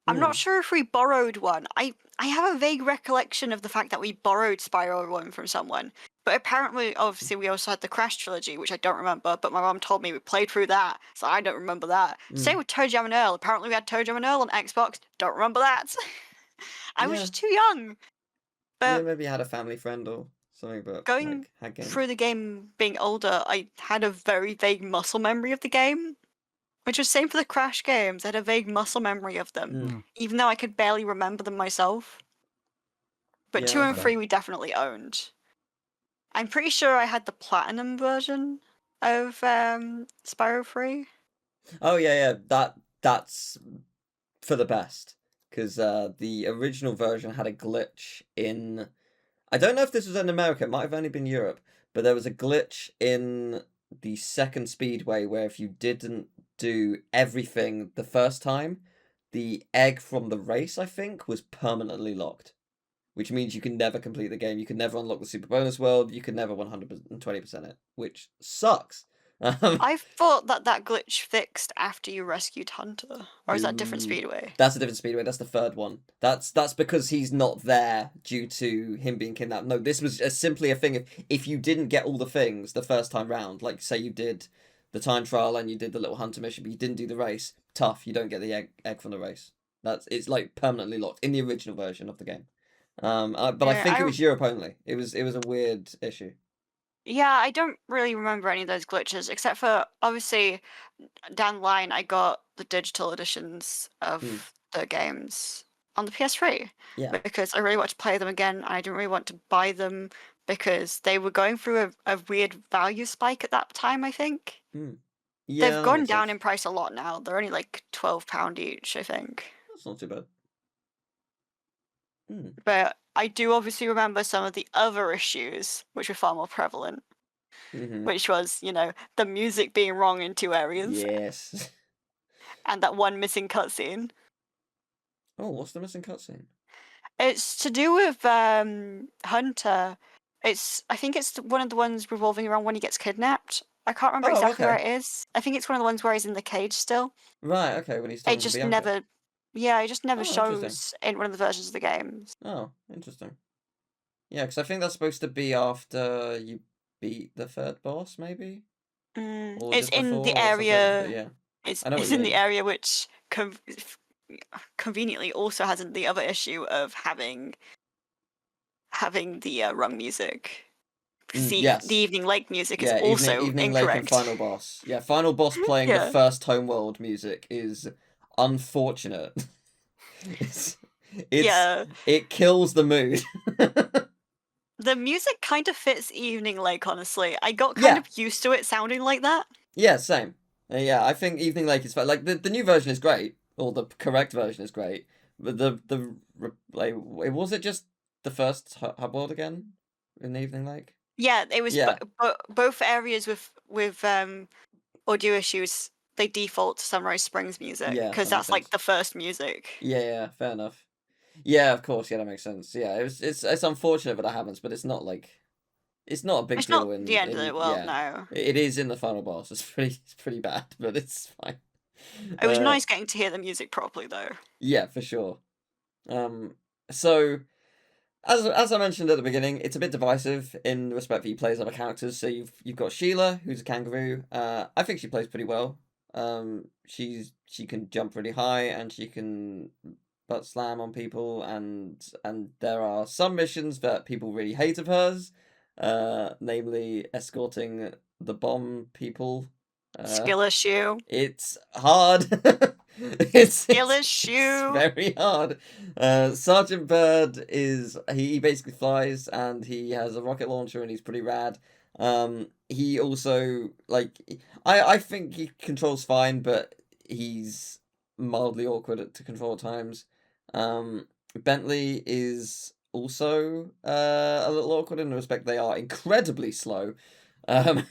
S3: I'm not sure if we borrowed one. I have a vague recollection of the fact that we borrowed Spyro 1 from someone, but apparently, obviously, we also had the Crash trilogy, which I don't remember, but my mom told me we played through that, so I don't remember that. Same with Toe Jam and Earl. Apparently, we had Toe Jam and Earl on Xbox. Don't remember that. I was just too young. But
S1: maybe you had a family friend or something, but
S3: going
S1: had games.
S3: through the game being older, I had a very vague muscle memory of the game, which was same for the Crash games. I had a vague muscle memory of them, even though I could barely remember them myself. But 2 and 3 we definitely owned. I'm pretty sure I had the Platinum version of Spyro 3.
S1: Oh yeah. That's for the best. Because the original version had a glitch in... I don't know if this was in America, it might have only been Europe, but there was a glitch in the second Speedway where if you didn't do everything the first time, the egg from the race, I think, was permanently locked. Which means you can never complete the game, you can never unlock the Super Bonus World, you can never 120% it, which sucks.
S3: I thought that glitch fixed after you rescued Hunter, or is that a different Speedway?
S1: That's a different Speedway. That's the third one. That's because he's not there due to him being kidnapped. No, this was simply a thing. If you didn't get all the things the first time round, like say you did the time trial and you did the little Hunter mission, but you didn't do the race, tough. You don't get the egg from the race. It's like permanently locked in the original version of the game. But I think it was Europe only. It was a weird issue.
S3: Yeah, I don't really remember any of those glitches, except for, obviously, down the line I got the digital editions of the games. on the PS3.
S1: Yeah.
S3: Because I really want to play them again. I didn't really want to buy them because they were going through a weird value spike at that time, I think.
S1: Yeah,
S3: They've
S1: that
S3: gone
S1: makes
S3: down
S1: sense.
S3: in price a lot now. They're only like £12 each, I think.
S1: That's not too bad.
S3: But I do obviously remember some of the other issues, which were far more prevalent. Which was, the music being wrong in 2 areas.
S1: Yes.
S3: And that one missing cutscene.
S1: Oh, what's the missing cutscene?
S3: It's to do with Hunter. I think it's one of the ones revolving around when he gets kidnapped. I can't remember exactly where it is. I think it's one of the ones where he's in the cage still.
S1: Right, okay, when he's
S3: It
S1: talking to
S3: just
S1: Bianca.
S3: never, it just never
S1: interesting.
S3: shows in one of the versions of the games.
S1: Oh, interesting. Yeah, because I think that's supposed to be after you beat the third boss, maybe? Or
S3: It's
S1: just
S3: in
S1: before,
S3: the
S1: or something,
S3: area.
S1: but yeah.
S3: It's
S1: I know what
S3: it's
S1: you
S3: in the
S1: mean.
S3: area which conveniently also has the other issue of having the wrong music.
S1: Yes.
S3: The Evening Lake music is
S1: Yeah,
S3: also
S1: Evening Lake and
S3: incorrect.
S1: Final Boss. Yeah, Final Boss playing the
S3: Yeah.
S1: first Homeworld music is unfortunate.
S3: Yeah.
S1: It kills the mood.
S3: The music kind of fits Evening Lake, honestly. I got kind of used to it sounding like that.
S1: Yeah, same. Yeah, I think Evening Lake is fine. Like the new version is great, or the correct version is great. But was it just the first hub world again in Evening Lake?
S3: Yeah, it was both areas with audio issues. They default to Sunrise Springs music because that's like the first music.
S1: Yeah, fair enough. Yeah, of course. Yeah, that makes sense. Yeah, it's unfortunate that that happens, but it's not like it's not a big
S3: It's
S1: deal.
S3: not the end of the world, no.
S1: It is in the final boss. It's pretty bad, but it's fine.
S3: It was nice getting to hear the music properly, though.
S1: Yeah, for sure. So as I mentioned at the beginning, it's a bit divisive in respect that you play as other characters. So you've got Sheila, who's a kangaroo. I think she plays pretty well. She can jump really high and she can butt slam on people, and there are some missions that people really hate of hers, namely escorting the bomb people.
S3: Skill issue.
S1: It's hard.
S3: Skill issue.
S1: It's very hard. Sergeant Bird he basically flies and he has a rocket launcher and he's pretty rad. He also I think he controls fine, but he's mildly awkward to control at times. Bentley is also a little awkward in the respect they are incredibly slow.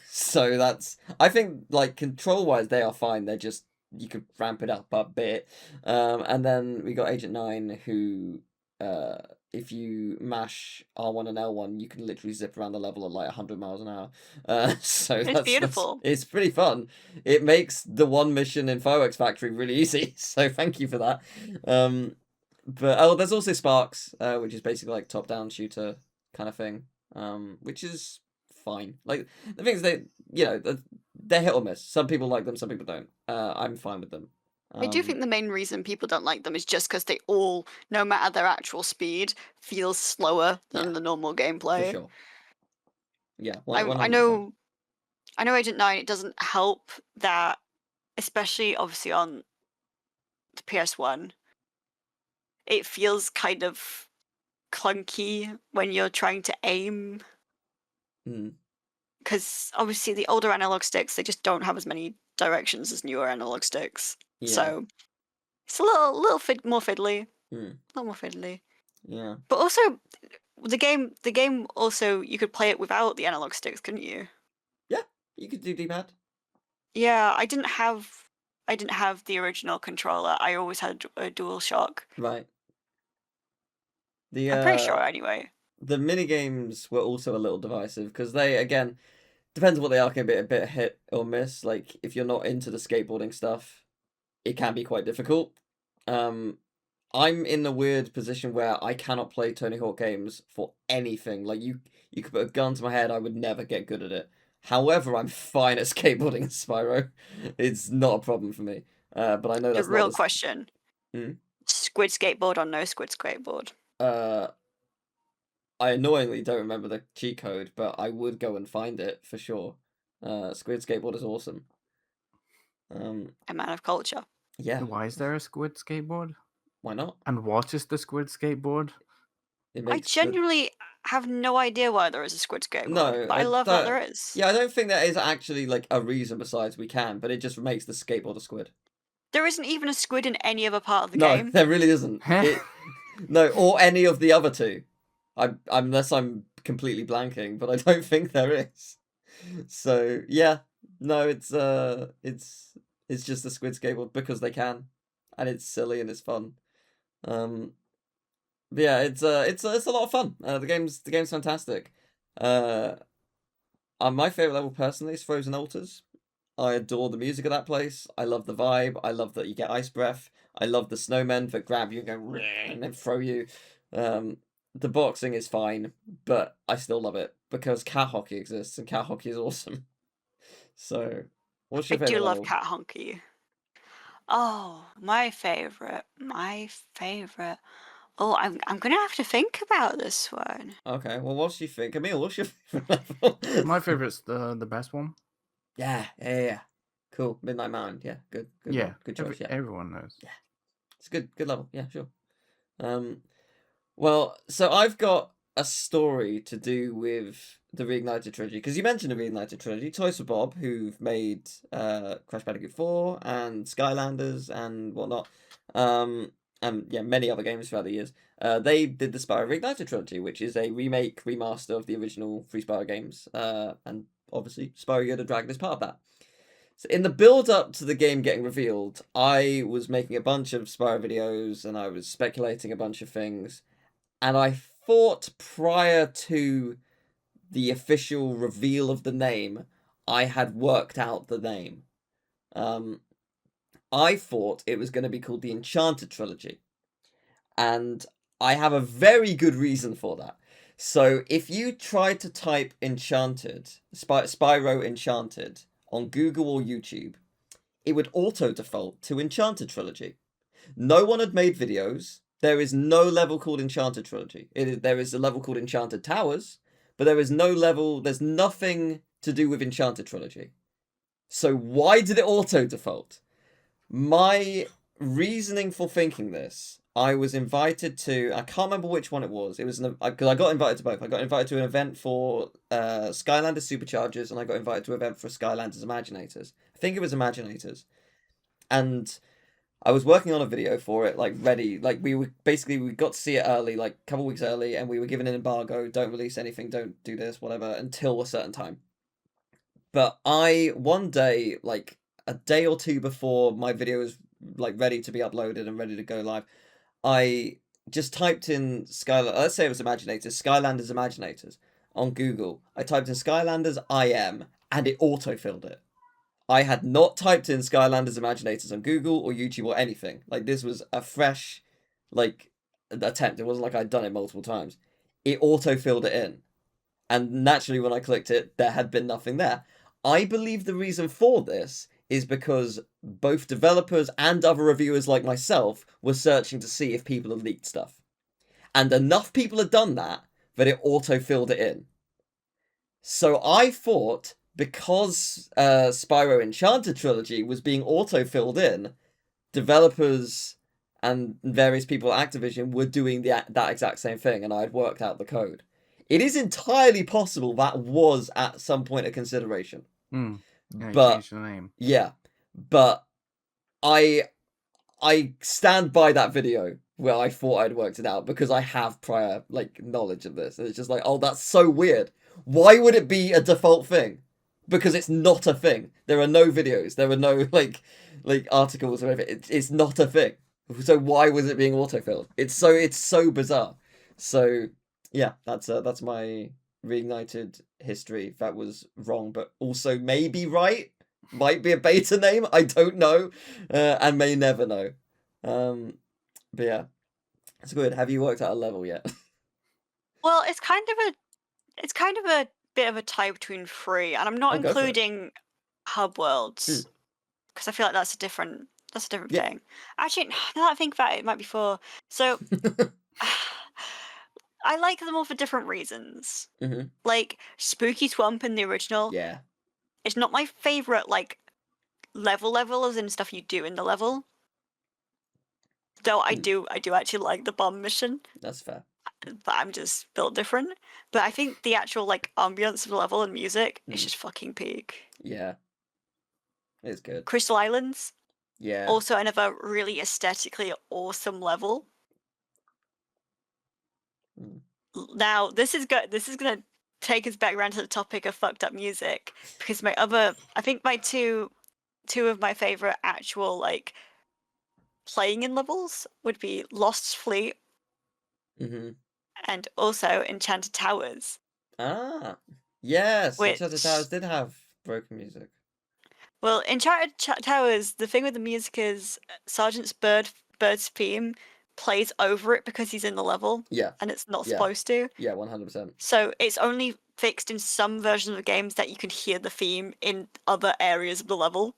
S1: So I think control wise they are fine. They're just, you could ramp it up a bit. And then we got Agent 9 who if you mash R1 and L1 you can literally zip around the level at like 100 miles an hour. So
S3: it's beautiful.
S1: It's pretty fun. It makes the one mission in Fireworks Factory really easy. So thank you for that. But there's also Sparks, which is basically like top down shooter kind of thing. Which is fine. Like the thing is they're hit or miss. Some people like them, some people don't. I'm fine with them.
S3: I do think the main reason people don't like them is just because they all, no matter their actual speed, feels slower than the normal gameplay.
S1: For sure. Yeah,
S3: I know Agent 9, it doesn't help that, especially obviously on the PS1, it feels kind of clunky when you're trying to aim. Because obviously the older analog sticks, they just don't have as many directions as newer analog sticks.
S1: Yeah.
S3: So it's a little more fiddly. A little more fiddly.
S1: Yeah.
S3: But also the game also, you could play it without the analog sticks, couldn't you?
S1: Yeah, you could do D-pad.
S3: Yeah, I didn't have the original controller. I always had a DualShock.
S1: Right.
S3: I'm pretty sure anyway.
S1: The minigames were also a little divisive because they, again, depends on what they are, can be a bit hit or miss. Like if you're not into the skateboarding stuff, it can be quite difficult. I'm in the weird position where I cannot play Tony Hawk games for anything. Like you could put a gun to my head, I would never get good at it. However, I'm fine at skateboarding in Spyro. It's not a problem for me. But I know that's
S3: the real question. Squid skateboard or no squid skateboard?
S1: I annoyingly don't remember the cheat code, but I would go and find it for sure. Squid skateboard is awesome.
S3: A man of culture.
S1: Yeah.
S2: Why is there a squid skateboard?
S1: Why not?
S2: And what is the squid skateboard?
S1: It
S3: I
S1: makes
S3: genuinely have no idea why there is a squid skateboard,
S1: No,
S3: but I love that there is.
S1: Yeah, I don't think there is actually like a reason besides we can, but it just makes the skateboard a squid.
S3: There isn't even a squid in any other part of the
S1: No,
S3: game.
S1: there really isn't. No, or any of the other two. Unless I'm completely blanking, but I don't think there is. So yeah, no, it's just a squid skateboard because they can, and it's silly and it's fun. But yeah, it's a lot of fun. The game's fantastic. My favorite level personally is Frozen Altars. I adore the music of that place. I love the vibe. I love that you get ice breath. I love the snowmen that grab you and go and then throw you. The boxing is fine, but I still love it because cat hockey exists and cat hockey is awesome. So, what's your
S3: I do
S1: favorite
S3: love
S1: level?
S3: cat hockey. Oh, my favorite. Oh, I'm gonna have to think about this one.
S1: Okay, well, what do you think? Emil, what's your favorite level?
S2: My favorite's the best one.
S1: Yeah. Cool. Midnight Mountain. Yeah, good
S2: Yeah,
S1: one. Good choice. Yeah,
S2: everyone knows.
S1: Yeah, it's good level. Yeah, sure. Well, so I've got a story to do with the Reignited trilogy because you mentioned the Reignited trilogy. Toys for Bob, who've made Crash Bandicoot 4 and Skylanders and whatnot, and yeah, many other games throughout the years. They did the Spyro Reignited trilogy, which is a remaster of the original 3 Spyro games, and obviously Spyro Year the Dragon is part of that. So in the build up to the game getting revealed, I was making a bunch of Spyro videos and I was speculating a bunch of things. And I thought prior to the official reveal of the name, I had worked out the name. I thought it was going to be called the Enchanted Trilogy. And I have a very good reason for that. So if you try to type Enchanted, Spyro Enchanted, on Google or YouTube, it would auto-default to Enchanted Trilogy. No one had made videos. There is no level called Enchanted Trilogy. There is a level called Enchanted Towers, but there is no level, there's nothing to do with Enchanted Trilogy. So why did it auto-default? My reasoning for thinking this, I was invited to, I can't remember which one it was. It was because I got invited to both. I got invited to an event for Skylanders Superchargers, and I got invited to an event for Skylanders Imaginators. I think it was Imaginators. And I was working on a video for it, like ready. Like we got to see it early, like a couple weeks early, and we were given an embargo. Don't release anything. Don't do this, whatever, until a certain time. But one day, like a day or two before my video was like ready to be uploaded and ready to go live, I just typed in let's say it was Skylanders Imaginators on Google. I typed in Skylanders IM and it autofilled it. I had not typed in Skylanders Imaginators on Google or YouTube or anything. Like this was a fresh like attempt. It wasn't like I'd done it multiple times. It autofilled it in. And naturally when I clicked it, there had been nothing there. I believe the reason for this is because both developers and other reviewers like myself were searching to see if people had leaked stuff. And enough people had done that it auto-filled it in. So I thought, because Spyro Enchanted Trilogy was being auto-filled in, developers and various people at Activision were doing that exact same thing, and I had worked out the code. It is entirely possible that was at some point a consideration.
S2: Yeah,
S1: but
S2: changed the name.
S1: Yeah, but I stand by that video where I thought I'd worked it out because I have prior like knowledge of this. And it's just like, oh, that's so weird. Why would it be a default thing? Because it's not a thing. There are no videos. There are no like articles or anything. It's not a thing. So why was it being autofilled? It's so bizarre. So yeah, that's my Reignited history. That was wrong, but also maybe right. Might be a beta name. I don't know, and may never know. But yeah, it's good. Have you worked out a level yet?
S3: Well, it's kind of a bit of a tie between 3, and I'm not including hub worlds because I feel like that's a different thing. Actually, now that I think about it, it might be 4. So I like them all for different reasons.
S1: Mm-hmm.
S3: Like Spooky Swamp in the original.
S1: Yeah.
S3: It's not my favorite like level as in stuff you do in the level. Though I do actually like the bomb mission.
S1: That's fair.
S3: But I'm just built different. But I think the actual like ambience of the level and music is just fucking peak.
S1: Yeah. It's good.
S3: Crystal Islands.
S1: Yeah.
S3: Also another really aesthetically awesome level. Now this is good. This is gonna take us back around to the topic of fucked up music, because I think my two of my favorite actual like playing in levels would be Lost Fleet and also Enchanted Towers.
S1: Ah, yes.
S3: Which...
S1: Enchanted Towers did have broken music.
S3: Well, Enchanted Towers, the thing with the music is Sergeant's Bird's theme plays over it because he's in the level.
S1: Yeah.
S3: And it's not supposed to.
S1: Yeah, 100%.
S3: So it's only fixed in some versions of the games that you can hear the theme in other areas of the level.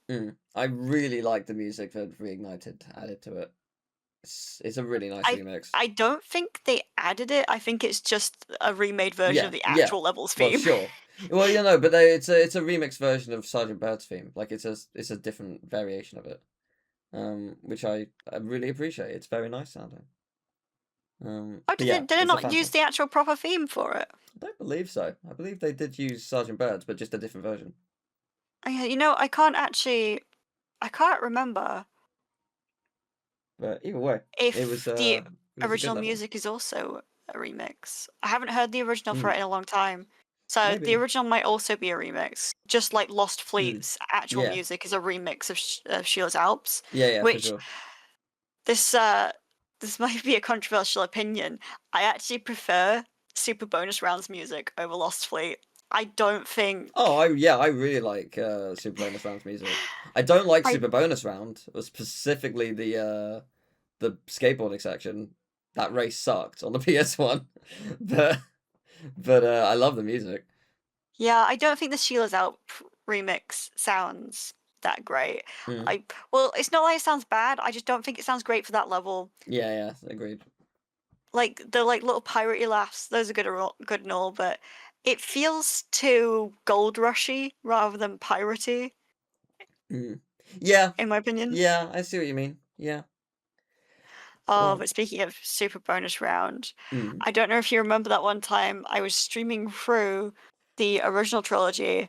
S1: I really like the music that Reignited added to it. It's a really nice remix.
S3: I don't think they added it. I think it's just a remade version of the actual level's theme.
S1: Well, sure. Well, you know, but it's a remix version of Sergeant Bird's theme. Like it's a different variation of it, which I really appreciate. It's very nice sounding.
S3: Did they not use the actual proper theme for it?
S1: I don't believe so. I believe they did use Sergeant Bird's, but just a different version.
S3: You know, I can't remember.
S1: But either way,
S3: if
S1: it was
S3: the original
S1: a
S3: music is also a remix. I haven't heard the original for it in a long time. So the original might also be a remix. Just like Lost Fleet's actual music is a remix of Sheila's Alps.
S1: Yeah,
S3: which,
S1: for
S3: sure. This might be a controversial opinion. I actually prefer Super Bonus Round's music over Lost Fleet. I don't think...
S1: Oh, I really like Super Bonus Round's music. I don't like Super Bonus Round, or specifically the skateboarding section. That race sucked on the PS1, but I love the music.
S3: Yeah, I don't think the Sheila's Alp remix sounds that great. Well, it's not like it sounds bad. I just don't think it sounds great for that level.
S1: Yeah, agreed.
S3: Like the little piratey laughs, those are good and all, but it feels too gold rushy rather than piratey.
S1: Yeah.
S3: In my opinion.
S1: Yeah, I see what you mean. Yeah.
S3: Oh, but speaking of Super Bonus Round, I don't know if you remember that one time I was streaming through the original trilogy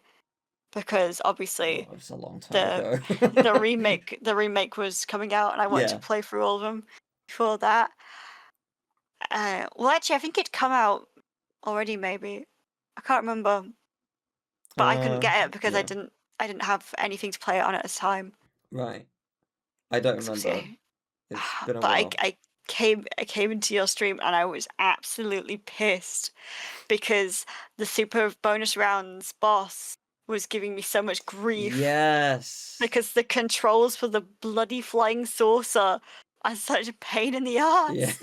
S3: because obviously
S1: it was a long time ago.
S3: the remake was coming out and I wanted to play through all of them before that. Well, actually, I think it'd come out already. Maybe I can't remember, but I couldn't get it because I didn't have anything to play it on at the time.
S1: Right, I don't remember. It's been a
S3: but
S1: while.
S3: I came into your stream and I was absolutely pissed because the Super Bonus Rounds boss was giving me so much grief.
S1: Yes.
S3: Because the controls for the bloody flying saucer are such a pain in the ass.
S1: Yeah.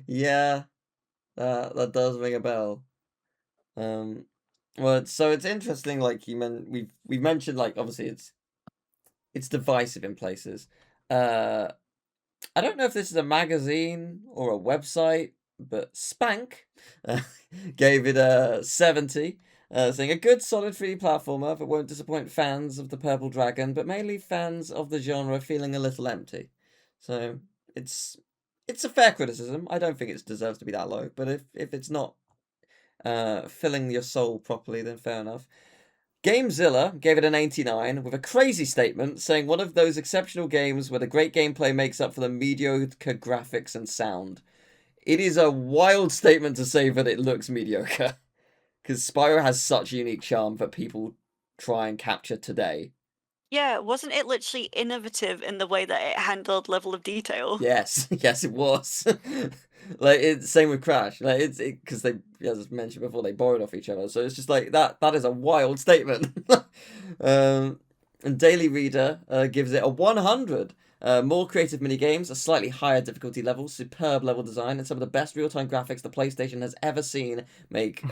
S1: Yeah. That does ring a bell. Well, so it's interesting. Like we've mentioned, like obviously it's divisive in places. I don't know if this is a magazine or a website, but Spank gave it a 70, saying a good solid 3D platformer that won't disappoint fans of the Purple Dragon, but mainly fans of the genre feeling a little empty. So it's a fair criticism. I don't think it deserves to be that low, but if it's not filling your soul properly, then fair enough. Gamezilla gave it an 89 with a crazy statement saying one of those exceptional games where the great gameplay makes up for the mediocre graphics and sound. It is a wild statement to say that it looks mediocre, because Spyro has such a unique charm that people try and capture today.
S3: Yeah, wasn't it literally innovative in the way that it handled level of detail?
S1: Yes, yes it was. Like it's same with Crash. Like it's because they, as I mentioned before, they borrowed off each other. So it's just like that is a wild statement. And Daily Reader gives it a 100. More creative minigames, a slightly higher difficulty level, superb level design, and some of the best real-time graphics the PlayStation has ever seen make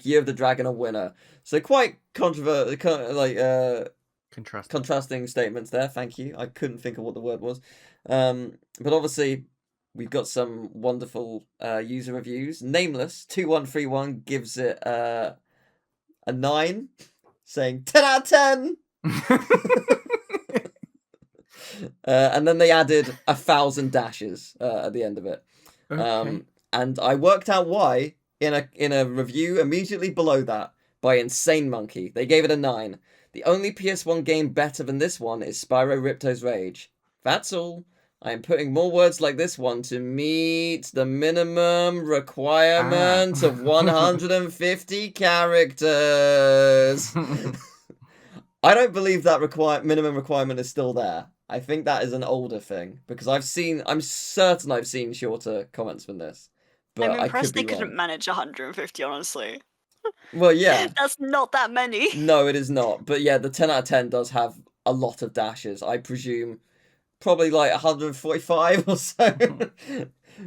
S1: Year of the Dragon a winner. So quite contrasting statements there. Thank you. I couldn't think of what the word was. But obviously we've got some wonderful user reviews. Nameless2131 gives it a 9, saying 10 out of 10. And then they added 1,000 dashes at the end of it.
S2: Okay.
S1: And I worked out why in a review immediately below that by Insane Monkey. They gave it a 9. The only PS1 game better than this one is Spyro Ripto's Rage. That's all. I am putting more words like this one to meet the minimum requirement of 150 characters. I don't believe that minimum requirement is still there. I think that is an older thing because I'm certain I've seen shorter comments than this. But
S3: I'm
S1: I could
S3: impressed
S1: be
S3: they couldn't
S1: wrong.
S3: manage 150, honestly.
S1: Well, yeah.
S3: That's not that many.
S1: No, it is not. But yeah, the 10 out of 10 does have a lot of dashes. I presume probably like 145 or so.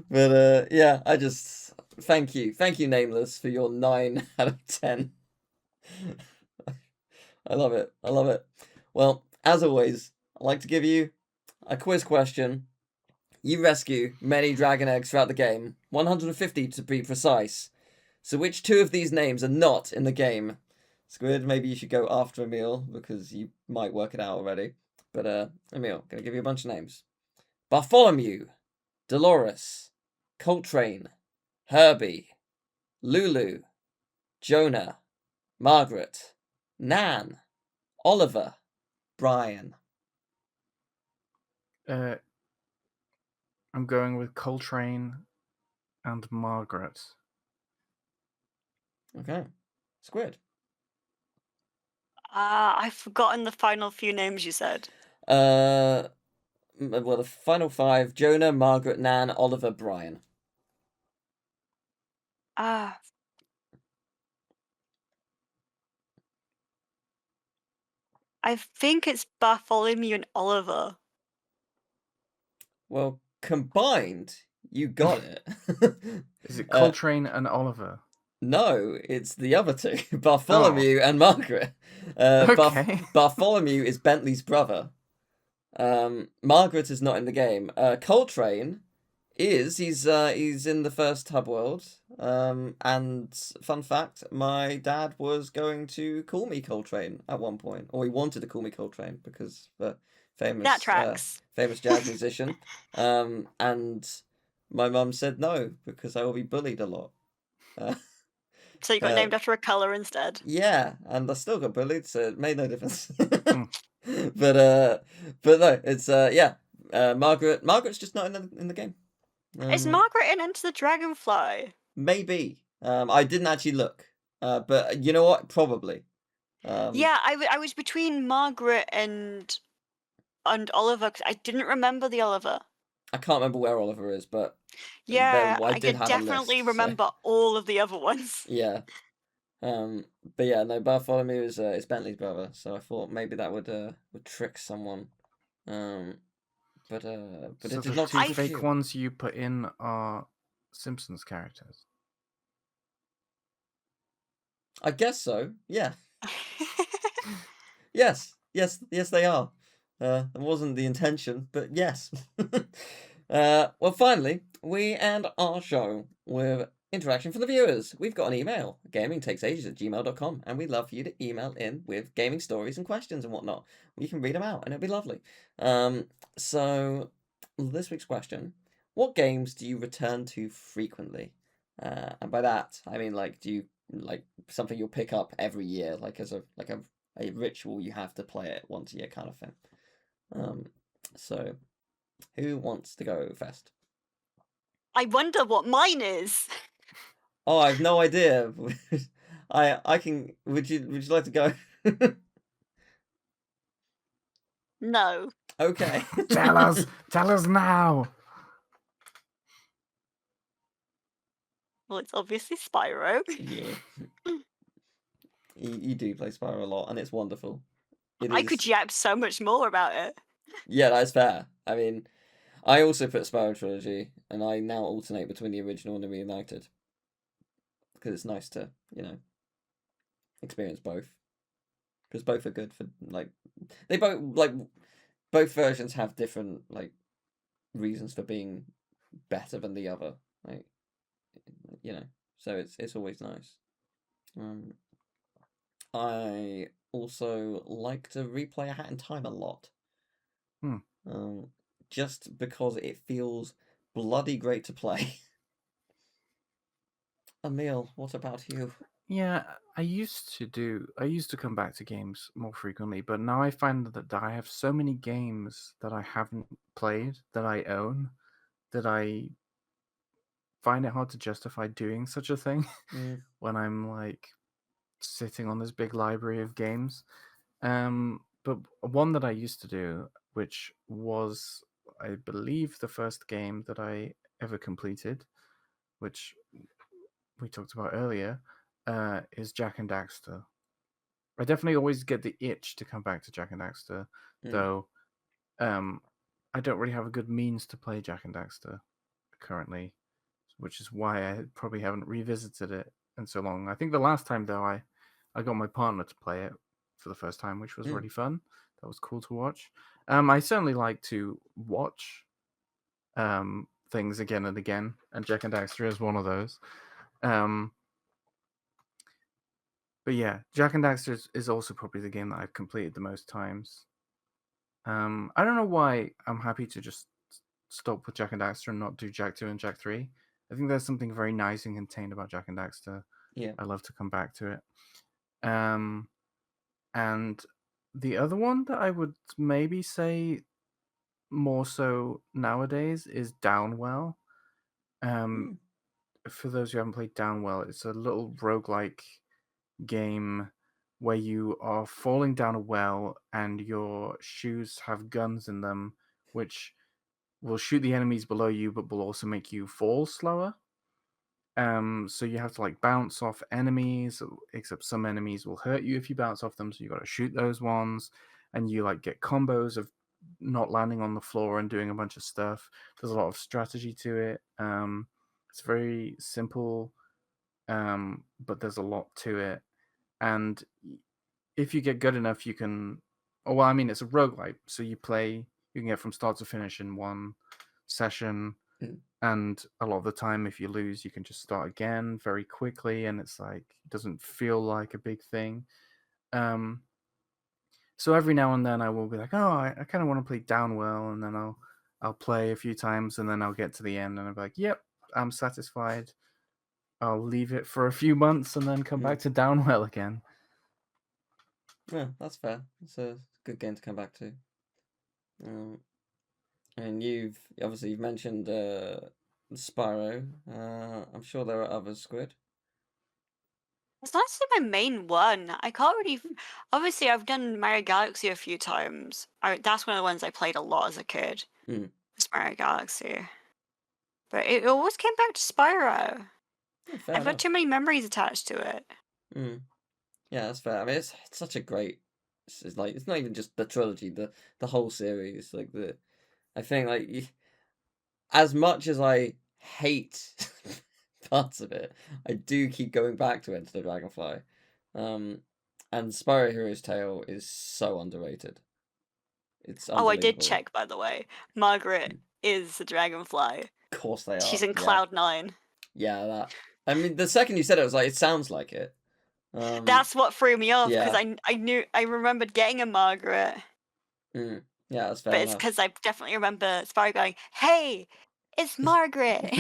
S1: But yeah, I just thank you, Nameless, for your 9 out of 10. I love it. I love it. Well, as always, I'd like to give you a quiz question. You rescue many dragon eggs throughout the game, 150 to be precise. So which 2 of these names are not in the game? Squid, maybe you should go after Emil, because you might work it out already. But Emil, gonna give you a bunch of names. Bartholomew, Dolores, Coltrane, Herbie, Lulu, Jonah, Margaret, Nan, Oliver, Brian.
S2: I'm going with Coltrane and Margaret.
S1: Okay. Squid.
S3: I've forgotten the final few names you said.
S1: Well, the final 5: Jonah, Margaret, Nan, Oliver, Brian.
S3: I think it's Bartholomew and Oliver.
S1: Well, combined, you got it.
S2: Is it Coltrane and Oliver?
S1: No, it's the other 2, Bartholomew and Margaret.
S2: Okay.
S1: Bartholomew is Bentley's brother. Margaret is not in the game. Coltrane he's in the first Hub World. And fun fact, my dad was going to call me Coltrane at one point, or he wanted to call me Coltrane because the famous
S3: That tracks.
S1: famous jazz musician. And my mum said no because I will be bullied a lot.
S3: So you got named after a colour instead.
S1: Yeah, and I still got bullied, so it made no difference. But no, it's Margaret's just not in the game.
S3: Is Margaret in Enter the Dragonfly?
S1: Maybe. I didn't actually look. But you know what? Probably.
S3: Yeah, I was between Margaret and Oliver because I didn't remember the Oliver.
S1: I can't remember where Oliver is, but
S3: yeah,
S1: I did
S3: could
S1: have
S3: definitely
S1: a list,
S3: remember all of the other ones.
S1: So, yeah. But yeah, no, Bartholomew is Bentley's brother, so I thought maybe that would trick someone. But
S2: so
S1: it did
S2: the
S1: not.
S2: 2 fake ones you put in are Simpsons characters.
S1: I guess so. Yeah. Yes, they are. It wasn't the intention, but yes. Well, finally, we end our show with interaction from the viewers. We've got an email, gamingtakesages@gmail.com, and we'd love for you to email in with gaming stories and questions and whatnot. We can read them out, and it'll be lovely. So, this week's question: what games do you return to frequently? And by that, I mean, like, do you like something you'll pick up every year, like as a ritual you have to play it once a year kind of thing? So who wants to go first?
S3: I wonder what mine is.
S1: Oh, I have no idea. I can. Would you like to go?
S3: No.
S1: Okay.
S2: Tell us now.
S3: Well, it's obviously Spyro.
S1: Yeah. You do play Spyro a lot, and it's wonderful.
S3: I could yap so much more about it.
S1: Yeah, that's fair. I mean, I also put Spyro Trilogy, and I now alternate between the original and the reunited because it's nice to, experience both. Because both are good for they both versions have different reasons for being better than the other. So it's always nice. I also like to replay A Hat in Time a lot. just because it feels bloody great to play. Emil, what about you?
S2: Yeah, I used to come back to games more frequently, but now I find that I have so many games that I haven't played that I own that I find it hard to justify doing such a thing when I'm like sitting on this big library of games. But one that I used to do, which was, I believe, the first game that I ever completed, which we talked about earlier, is Jak and Daxter. I definitely always get the itch to come back to Jak and Daxter, though I don't really have a good means to play Jak and Daxter currently, which is why I probably haven't revisited it in so long. I think the last time, though, I got my partner to play it for the first time, which was really fun. That was cool to watch. I certainly like to watch things again and again, and Jak and Daxter is one of those. But yeah, Jak and Daxter is also probably the game that I've completed the most times. I don't know why I'm happy to just stop with Jak and Daxter and not do Jak 2 and Jak 3. I think there's something very nice and contained about Jak and Daxter.
S1: Yeah.
S2: I love to come back to it. And the other one that I would maybe say more so nowadays is Downwell. For those who haven't played Downwell, it's a little roguelike game where you are falling down a well and your shoes have guns in them, which will shoot the enemies below you, but will also make you fall slower. So you have to like bounce off enemies, except some enemies will hurt you if you bounce off them, so you got to shoot those ones, and you like get combos of not landing on the floor and doing a bunch of stuff. There's a lot of strategy to it. It's very simple, but there's a lot to it. And if you get good enough, you can. Oh, well, I mean, it's a roguelike, so you can get from start to finish in one session. And a lot of the time, if you lose, you can just start again very quickly, and it's like it doesn't feel like a big thing. So every now and then, I will be like, oh, I kind of want to play Downwell, and then I'll play a few times, and then I'll get to the end, and I'll be like, yep, I'm satisfied. I'll leave it for a few months, and then come back to Downwell again.
S1: Yeah, that's fair. It's a good game to come back to. And you've mentioned Spyro. I'm sure there are others, Squid.
S3: It's not actually my main one. I can't really. Obviously, I've done Mario Galaxy a few times. That's one of the ones I played a lot as a kid. It's Mario Galaxy. But it always came back to Spyro. I've got too many memories attached to it.
S1: Yeah, that's fair. I mean, it's such a great. It's like it's not even just the trilogy, the whole series. Like I think like as much as I hate parts of it, I do keep going back to Enter the Dragonfly. And Spyro Hero's Tale is so underrated. It's
S3: Oh, I did check, by the way. Margaret is the dragonfly.
S1: Of course they are.
S3: She's in Cloud 9.
S1: Yeah, that. I mean, the second you said it, I was like, it sounds like it.
S3: That's what threw me off because I remembered getting a Margaret.
S1: Yeah, that's fair.
S3: But it's because I definitely remember Spyro going, "Hey, it's Margaret."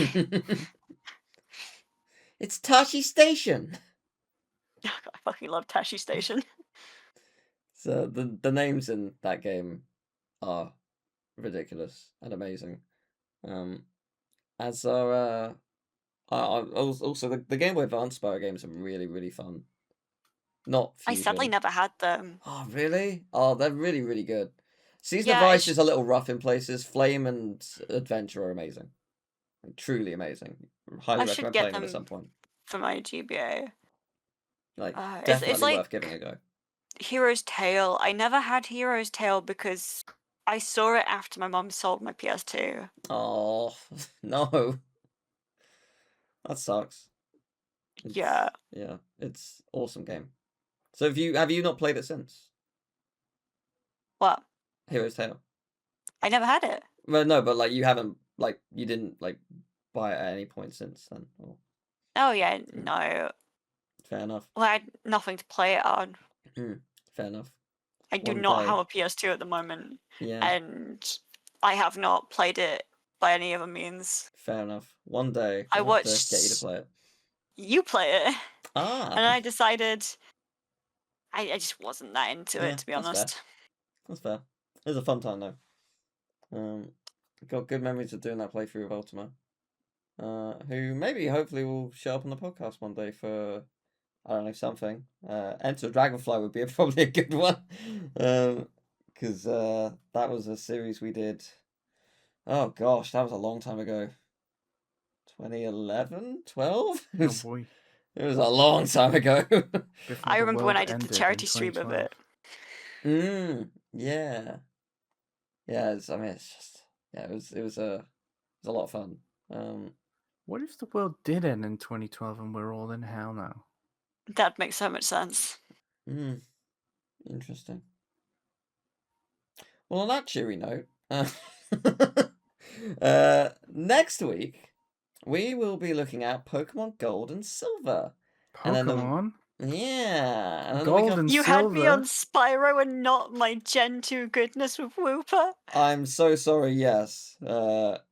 S1: It's Tashi Station.
S3: I fucking love Tashi Station.
S1: So the names in that game are ridiculous and amazing. As are also the Game Boy Advance Spyro games are really, really fun. Not Fusion.
S3: I sadly never had them.
S1: Oh, really? Oh, they're really, really good. Season of Ice is a little rough in places. Flame and Adventure are amazing. Truly amazing. Highly recommend playing them at some point.
S3: For my GBA.
S1: Like, definitely
S3: it's like
S1: worth giving a go.
S3: Hero's Tale. I never had Hero's Tale because I saw it after my mum sold my PS2.
S1: Oh, no. That sucks.
S3: Yeah,
S1: it's awesome game. So have you not played it since?
S3: What?
S1: Hero's Tale.
S3: I never had it.
S1: Well, no, but like you haven't you didn't buy it at any point since then. Or...
S3: Oh yeah, no.
S1: Fair enough.
S3: Well, I had nothing to play it on.
S1: Fair enough.
S3: I do not have a PS2 at the moment.
S1: Yeah.
S3: And I have not played it by any other means.
S1: Fair enough. One day
S3: I
S1: we'll have to get you to
S3: watched
S1: play it.
S3: you play it, and
S1: Ah,
S3: I decided I just wasn't that into
S1: Yeah,
S3: it, to be
S1: that's fair.
S3: honest.
S1: that's fair. It was a fun time though. Got good memories of doing that playthrough of Ultima. Who maybe hopefully will show up on the podcast one day for, I don't know, something. Enter Dragonfly would be probably a good one. Because that was a series we did. Oh gosh, that was a long time ago. 2011, 12?
S2: Oh boy.
S1: It was a long time ago.
S2: Before
S3: I
S2: the
S3: remember when
S2: world
S3: I did the
S2: ended in
S3: charity stream of
S2: 2012.
S3: it.
S1: Yeah. Yeah, I mean, it's just, yeah, it was a lot of fun.
S2: What if the world did end in 2012 and we're all in hell now?
S3: That makes so much sense.
S1: Interesting. Well, on that cheery note, next week we will be looking at Pokemon Gold and Silver.
S2: Pokemon?
S1: Yeah. And then the week
S2: Gold
S1: after-
S2: and
S3: You
S2: Silver?
S3: had me on Spyro and not my Gen 2 goodness with Wooper.
S1: I'm so sorry, yes.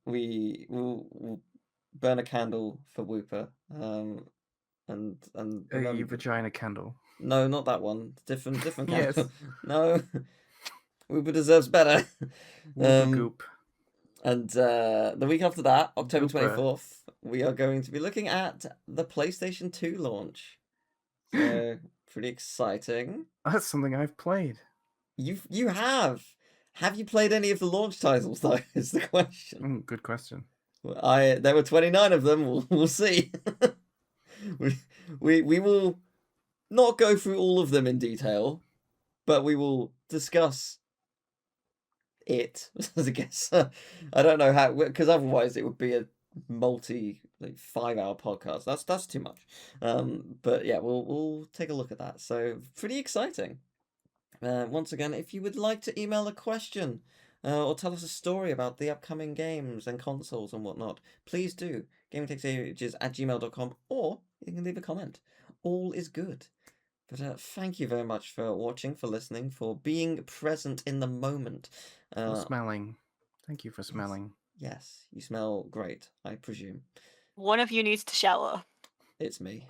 S1: We will burn a candle for Wooper. And
S2: A
S1: remember...
S2: vagina candle.
S1: No, not that one. Different candle.
S2: Yes.
S1: No. Wooper deserves better.
S2: Wooper goop.
S1: And the week after that, October
S2: Wooper.
S1: 24th, we are going to be looking at the PlayStation 2 launch. So, pretty exciting.
S2: That's something I've played.
S1: You have. Have you played any of the launch titles though? Is the question.
S2: Good question.
S1: There were 29 of them. We'll see. we will not go through all of them in detail, but we will discuss it, I guess. I don't know how, because otherwise it would be a multi 5-hour podcast. That's too much. But yeah, we'll take a look at that. So pretty exciting. Once again, if you would like to email a question or tell us a story about the upcoming games and consoles and whatnot, please do. gamingtakesAges@gmail.com, or you can leave a comment. All is good. But thank you very much for watching, for listening, for being present in the moment.
S2: For smelling. Thank you for smelling.
S1: Yes, you smell great, I presume.
S3: One of you needs to shower.
S1: It's me.